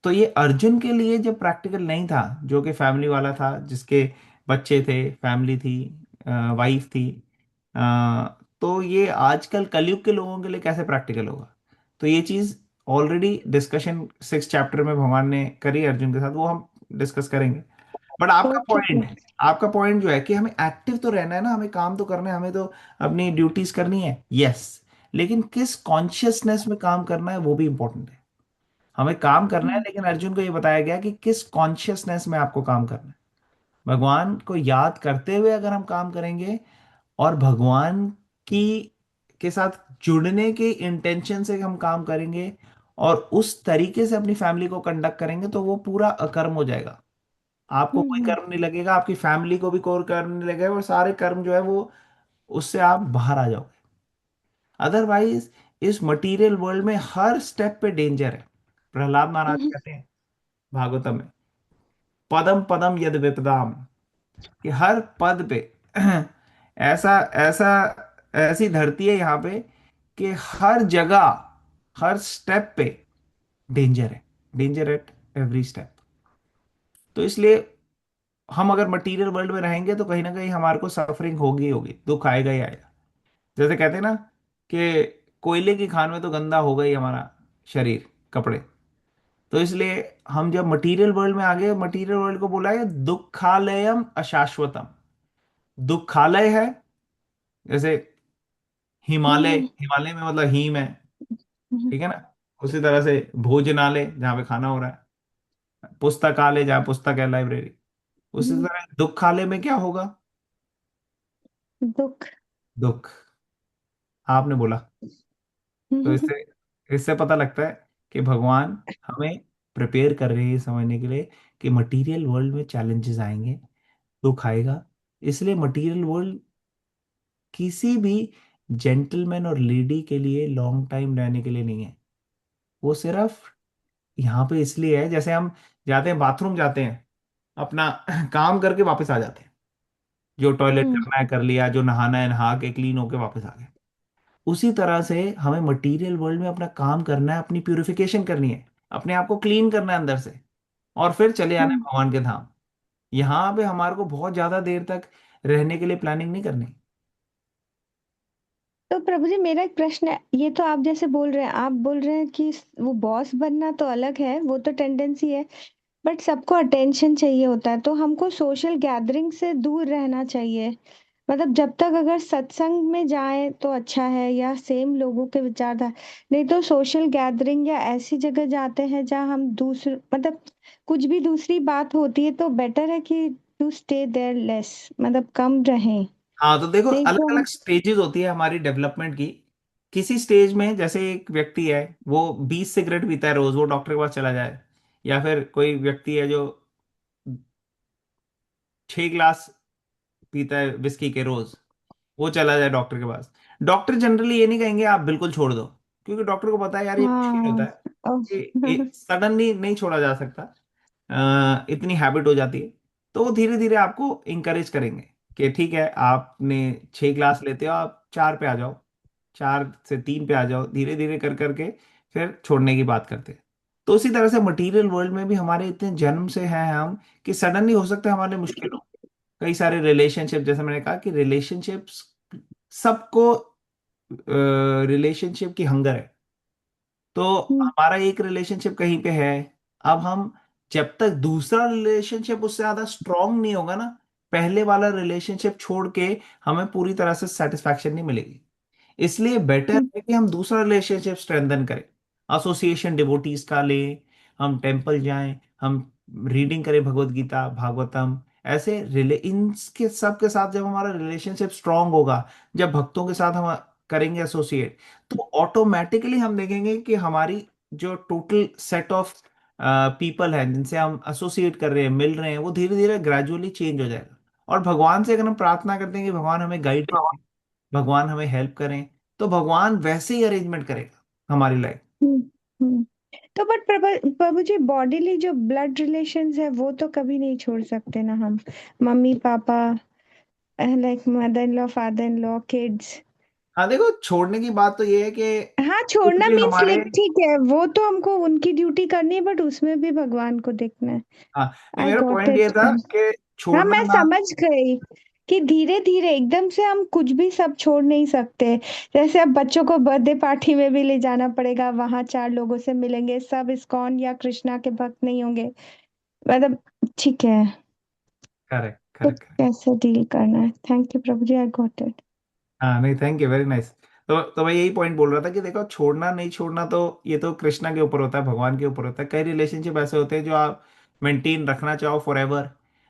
तो ये अर्जुन के लिए जब प्रैक्टिकल नहीं था, जो कि फैमिली वाला था, जिसके बच्चे थे, फैमिली थी, वाइफ थी, अ, तो ये आजकल कलयुग के लोगों के लिए कैसे प्रैक्टिकल होगा? तो ये चीज ऑलरेडी डिस्कशन 6 चैप्टर में भगवान ने करी अर्जुन के साथ, वो हम डिस्कस करेंगे। बट आपका ओके पॉइंट, आपका पॉइंट जो है कि हमें एक्टिव तो रहना है ना, हमें काम तो करना है, हमें तो अपनी ड्यूटीज करनी है, यस। लेकिन किस कॉन्शियसनेस में काम करना है वो भी इंपॉर्टेंट है। हमें काम करना है, लेकिन अर्जुन को ये बताया गया कि किस कॉन्शियसनेस में आपको काम करना है। भगवान को याद करते हुए अगर हम काम करेंगे और भगवान की के साथ जुड़ने के इंटेंशन से हम काम करेंगे और उस तरीके से अपनी फैमिली को कंडक्ट करेंगे, तो वो पूरा अकर्म हो जाएगा। आपको कोई हम्म। कर्म नहीं लगेगा, आपकी फैमिली को भी कोई कर्म नहीं लगेगा, और सारे कर्म जो है वो, उससे आप बाहर आ जाओगे। अदरवाइज इस मटेरियल वर्ल्ड में हर स्टेप पे डेंजर है। प्रहलाद महाराज हम्म। कहते हैं भागवतम में, पदम पदम यद विपदाम, कि हर पद पे ऐसा ऐसा ऐसी धरती है यहाँ पे कि हर जगह, हर स्टेप पे डेंजर है, डेंजर एट एवरी स्टेप। तो इसलिए हम अगर मटेरियल वर्ल्ड में रहेंगे तो कहीं ना कहीं हमारे को सफरिंग होगी ही होगी, दुख आएगा ही आएगा। जैसे कहते हैं ना कि कोयले की खान में तो गंदा होगा ही हमारा शरीर, कपड़े। तो इसलिए हम जब मटेरियल वर्ल्ड में आ गए, मटेरियल वर्ल्ड को बोला है दुखालयम अशाश्वतम। दुखालय है, जैसे हिमालय, हम्म। हिमालय में मतलब हिम है, हम्म। ठीक है ना? उसी तरह से भोजनालय जहाँ पे खाना हो रहा है, पुस्तकालय जहाँ पुस्तक है, लाइब्रेरी। उसी हम्म। तरह दुखालय में क्या होगा? दुख। दुख। आपने बोला। तो हम्म। इससे इससे पता लगता है कि भगवान हमें प्रिपेयर कर रहे हैं समझने के लिए कि मटेरियल वर्ल्ड में चैलेंजेस आएंगे, दुख आएगा। इसलिए मटेरियल वर्ल्ड किसी भी जेंटलमैन और लेडी के लिए लॉन्ग टाइम रहने के लिए नहीं है। वो सिर्फ यहाँ पे इसलिए है, जैसे हम जाते हैं बाथरूम, जाते हैं अपना काम करके वापस आ जाते हैं, जो टॉयलेट हम्म। करना है कर लिया, जो नहाना है नहा के क्लीन होके वापस आ गए। उसी तरह से हमें मटेरियल वर्ल्ड में अपना काम करना है, अपनी प्यूरिफिकेशन करनी है, अपने आप को क्लीन करना है अंदर से, और फिर चले आना है हम्म। भगवान के धाम। यहाँ पे हमारे को बहुत ज्यादा देर तक रहने के लिए प्लानिंग नहीं करनी। तो प्रभु जी मेरा एक प्रश्न है, ये तो आप जैसे बोल रहे हैं, आप बोल रहे हैं कि वो बॉस बनना तो अलग है, वो तो टेंडेंसी है, बट सबको अटेंशन चाहिए होता है, तो हमको सोशल गैदरिंग से दूर रहना चाहिए। मतलब जब तक अगर सत्संग में जाए तो अच्छा है, या सेम लोगों के विचारधारा, नहीं तो सोशल गैदरिंग या ऐसी जगह जाते हैं जहाँ हम दूसरे मतलब कुछ भी दूसरी बात होती है, तो बेटर है कि टू स्टे देयर लेस, मतलब कम रहें। हाँ, तो देखो नहीं अलग तो अलग स्टेजेस होती है हमारी डेवलपमेंट की। किसी स्टेज में जैसे एक व्यक्ति है, वो 20 सिगरेट पीता है रोज, वो डॉक्टर के पास चला जाए। या फिर कोई व्यक्ति है जो 6 ग्लास पीता है विस्की के रोज, वो चला जाए डॉक्टर के पास। डॉक्टर जनरली ये नहीं कहेंगे आप बिल्कुल छोड़ दो, क्योंकि डॉक्टर को पता है यार ये मुश्किल हाँ। होता है, ये सडनली नहीं छोड़ा जा सकता, इतनी हैबिट हो जाती है। तो वो धीरे धीरे आपको इंकरेज करेंगे कि ठीक है, आपने 6 ग्लास लेते हो, आप 4 पे आ जाओ, 4 से 3 पे आ जाओ, धीरे धीरे कर करके फिर छोड़ने की बात करते हैं। तो उसी तरह से मटेरियल वर्ल्ड में भी हमारे इतने जन्म से हैं हम कि सडनली हो सकता है हमारे लिए मुश्किल हो। कई सारे रिलेशनशिप, जैसे मैंने कहा कि रिलेशनशिप्स सबको, रिलेशनशिप की हंगर है। तो हम्म, हमारा एक रिलेशनशिप कहीं पे है, अब हम, जब तक दूसरा रिलेशनशिप उससे ज्यादा स्ट्रांग नहीं होगा ना, पहले वाला रिलेशनशिप छोड़ के हमें पूरी तरह से सेटिस्फैक्शन नहीं मिलेगी। इसलिए बेटर हम्म, है कि हम दूसरा रिलेशनशिप स्ट्रेंथन करें, एसोसिएशन डिवोटीज का लें, हम टेम्पल जाएं, हम रीडिंग करें भगवत गीता भागवतम, ऐसे रिले इनके सब के साथ जब हमारा रिलेशनशिप स्ट्रांग होगा, जब भक्तों के साथ हम करेंगे एसोसिएट, तो ऑटोमेटिकली हम देखेंगे कि हमारी जो टोटल सेट ऑफ पीपल है जिनसे हम एसोसिएट कर रहे हैं, मिल रहे हैं, वो धीरे धीरे ग्रेजुअली चेंज हो जाएगा। और भगवान से अगर हम प्रार्थना करते हैं कि भगवान हमें गाइड करें, भगवान हमें हेल्प करें, तो भगवान वैसे ही अरेंजमेंट करेगा हमारी लाइफ। हम्म, हम्म। तो बट प्रभु जी, बॉडीली जो ब्लड रिलेशंस है वो तो कभी नहीं छोड़ सकते ना हम, mummy papa, like mother in law, father in law, kids. हाँ देखो, छोड़ने की बात तो ये है कि हाँ, कुछ छोड़ना भी मीन्स हमारे, लाइक ठीक है, वो तो हमको उनकी ड्यूटी करनी है, बट उसमें भी भगवान को देखना है। हाँ नहीं, आई मेरा गॉट पॉइंट ये इट। था कि हाँ, छोड़ना मैं ना। समझ गई कि धीरे धीरे एकदम से हम कुछ भी सब छोड़ नहीं सकते। जैसे अब बच्चों को बर्थडे पार्टी में भी ले जाना पड़ेगा, वहां चार लोगों से मिलेंगे, सब इस्कॉन या कृष्णा के भक्त नहीं होंगे, मतलब ठीक है। करेक्ट तो करेक्ट। कैसे डील करना है? Thank you Prabhu ji, I got it. हाँ नहीं, थैंक यू, वेरी नाइस। तो मैं यही पॉइंट बोल रहा था कि देखो, छोड़ना नहीं छोड़ना तो ये तो कृष्णा के ऊपर होता है, भगवान के ऊपर होता है। कई रिलेशनशिप ऐसे होते हैं जो आप मेंटेन रखना चाहो फॉर एवर,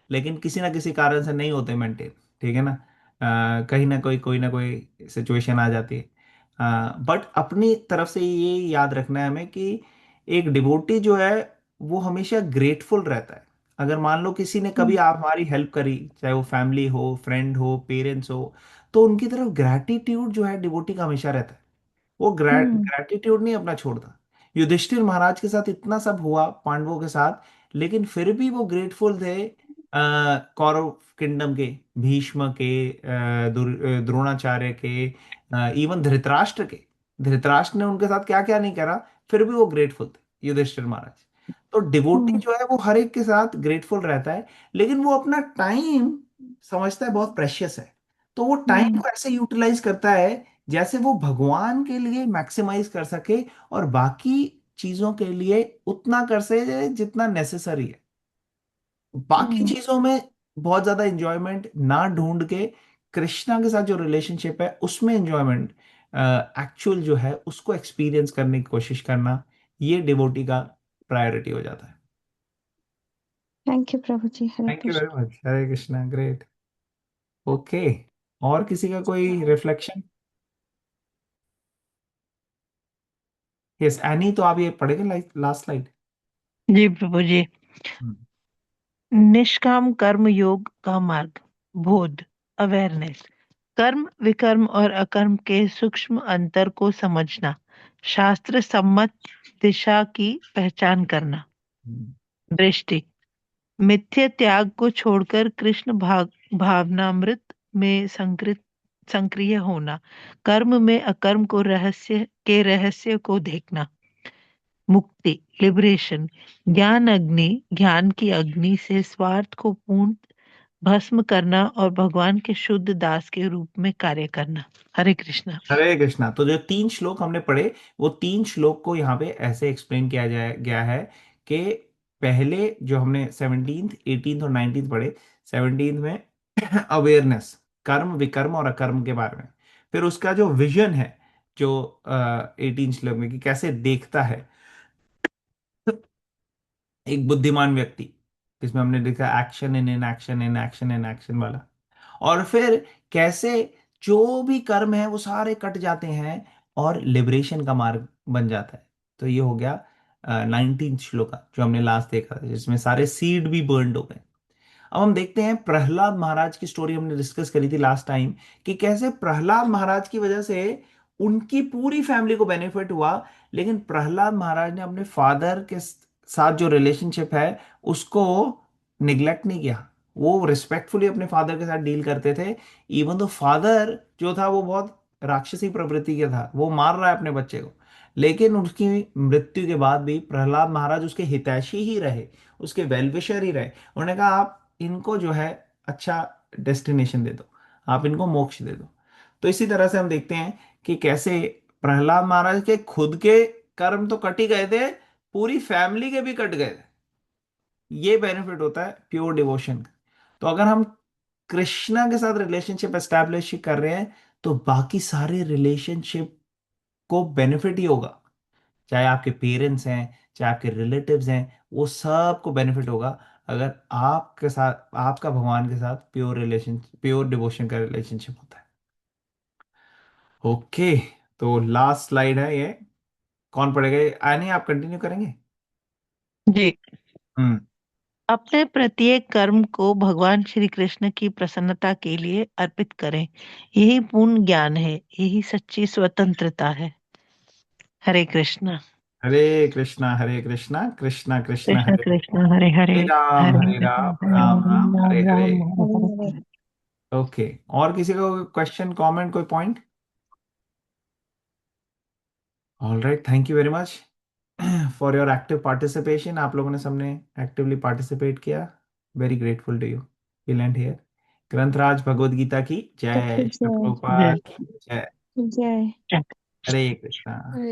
लेकिन किसी ना किसी कारण से नहीं होते मेंटेन, ठीक है ना। कहीं ना कोई ना कोई सिचुएशन आ जाती है। बट अपनी तरफ से ये याद रखना है हमें कि एक डिवोटी जो है वो हमेशा ग्रेटफुल रहता है। अगर मान लो किसी ने कभी आप हमारी हेल्प करी, चाहे वो फैमिली हो, फ्रेंड हो, पेरेंट्स हो, तो उनकी तरफ ग्रैटिट्यूड जो है डिवोटी का हमेशा रहता है। वो हम्म, ग्रैटिट्यूड नहीं अपना छोड़ता। युधिष्ठिर महाराज के साथ इतना सब हुआ पांडवों के साथ, लेकिन फिर भी वो ग्रेटफुल थे कौरव किंगडम के, भीष्म के, द्रोणाचार्य के, इवन धृतराष्ट्र के। धृतराष्ट्र ने उनके साथ क्या क्या नहीं करा, फिर भी वो ग्रेटफुल थे युधिष्ठिर महाराज। तो डिवोटी हम्म, जो है वो हर एक के साथ ग्रेटफुल रहता है, लेकिन वो अपना टाइम समझता है बहुत प्रेशियस है। तो वो टाइम हम्म, को ऐसे यूटिलाइज करता है जैसे वो भगवान के लिए मैक्सिमाइज कर सके, और बाकी चीजों के लिए उतना कर सके जितना नेसेसरी है। बाकी हम्म, चीजों में बहुत ज्यादा इंजॉयमेंट ना ढूंढ के, कृष्णा के साथ जो रिलेशनशिप है उसमें इंजॉयमेंट एक्चुअल जो है उसको एक्सपीरियंस करने की कोशिश करना, ये डिवोटी का प्रायोरिटी हो जाता है। Thank you Prabhu ji, Hare thank you very Krishna. Much, Hare Krishna, great. Okay, और किसी का कोई रिफ्लेक्शन? यस एनी, तो आप ये पढ़ेंगे लास्ट स्लाइड? जी प्रभु जी। निष्काम कर्म योग का मार्ग। बोध, अवेयरनेस। कर्म, विकर्म और अकर्म के सूक्ष्म अंतर को समझना। शास्त्र सम्मत दिशा की पहचान करना। दृष्टि, मिथ्य त्याग को छोड़कर कृष्ण भावनामृत में संकृत सक्रिय होना। कर्म में अकर्म को रहस्य को देखना। मुक्ति, लिबरेशन, ज्ञान की अग्नि से स्वार्थ को पूर्ण भस्म करना और भगवान के शुद्ध दास के रूप में कार्य करना। हरे कृष्णा। हरे कृष्णा। तो जो तीन श्लोक हमने पढ़े, वो तीन श्लोक को यहाँ पे ऐसे एक्सप्लेन किया गया है कि पहले जो हमने 17th 18th और 19th पढ़े, 17th में अवेयरनेस, कर्म विकर्म और अकर्म के बारे में। फिर उसका जो विजन है, जो 18 श्लोक में, कि कैसे देखता है एक बुद्धिमान व्यक्ति, जिसमें हमने देखा action in in action in action in action वाला। और फिर कैसे जो भी कर्म है वो सारे कट जाते हैं और लिबरेशन का मार्ग बन जाता है। तो ये हो गया 19 श्लोक का जो हमने लास्ट देखा था, जिसमें सारे सीड भी बर्न्ड हो गए। अब हम देखते हैं प्रहलाद महाराज की स्टोरी, हमने डिस्कस करी थी लास्ट टाइम, कि कैसे प्रहलाद महाराज की वजह से उनकी पूरी फैमिली को बेनिफिट हुआ, लेकिन प्रहलाद महाराज ने अपने फादर के साथ जो रिलेशनशिप है उसको निग्लेक्ट नहीं किया। वो रिस्पेक्टफुली अपने फादर के साथ डील करते थे। इवन तो फादर जो था वो बहुत राक्षसी प्रवृत्ति का था, वो मार रहा है अपने बच्चे को, लेकिन उसकी मृत्यु के बाद भी प्रहलाद महाराज उसके हितैषी ही रहे, उसके वेलविशर ही रहे। उन्होंने कहा आप इनको जो है अच्छा डेस्टिनेशन दे दो, आप इनको मोक्ष दे दो। तो इसी तरह से हम देखते हैं कि कैसे प्रहलाद महाराज के खुद के कर्म तो कट ही गए थे, पूरी फैमिली के भी कट गए थे। ये बेनिफिट होता है प्योर डिवोशन का। तो अगर हम कृष्णा के साथ रिलेशनशिप एस्टैब्लिश कर रहे हैं तो बाकी सारे रिलेशनशिप को बेनिफिट ही होगा। चाहे आपके पेरेंट्स हैं, चाहे आपके रिलेटिव्स हैं, वो सबको बेनिफिट होगा अगर आपके साथ, आपका भगवान के साथ प्योर डिवोशन का रिलेशनशिप होता है। ओके, तो लास्ट स्लाइड है ये। कौन पढ़ेगा? नहीं, आप कंटिन्यू करेंगे? जी। हम्म। अपने प्रत्येक कर्म को भगवान श्री कृष्ण की प्रसन्नता के लिए अर्पित करें। यही पूर्ण ज्ञान है, यही सच्ची स्वतंत्रता है। हरे कृष्णा। हरे कृष्णा कृष्णा कृष्णा कृष्ण हरे कृष्ण हरे हरे, हरे राम राम राम हरे राम हरे। राम हरे हरे हरे। हरे। ओके, और किसी को क्वेश्चन, कमेंट, कोई point? All right, thank you very much for your active participation. आप लोगों ने सबने एक्टिवली पार्टिसिपेट किया, very grateful to you. We learned here. ग्रंथराज भगवद गीता की जय, श्री जय जय प्रभुपाद की जय। जय। हरे कृष्णा।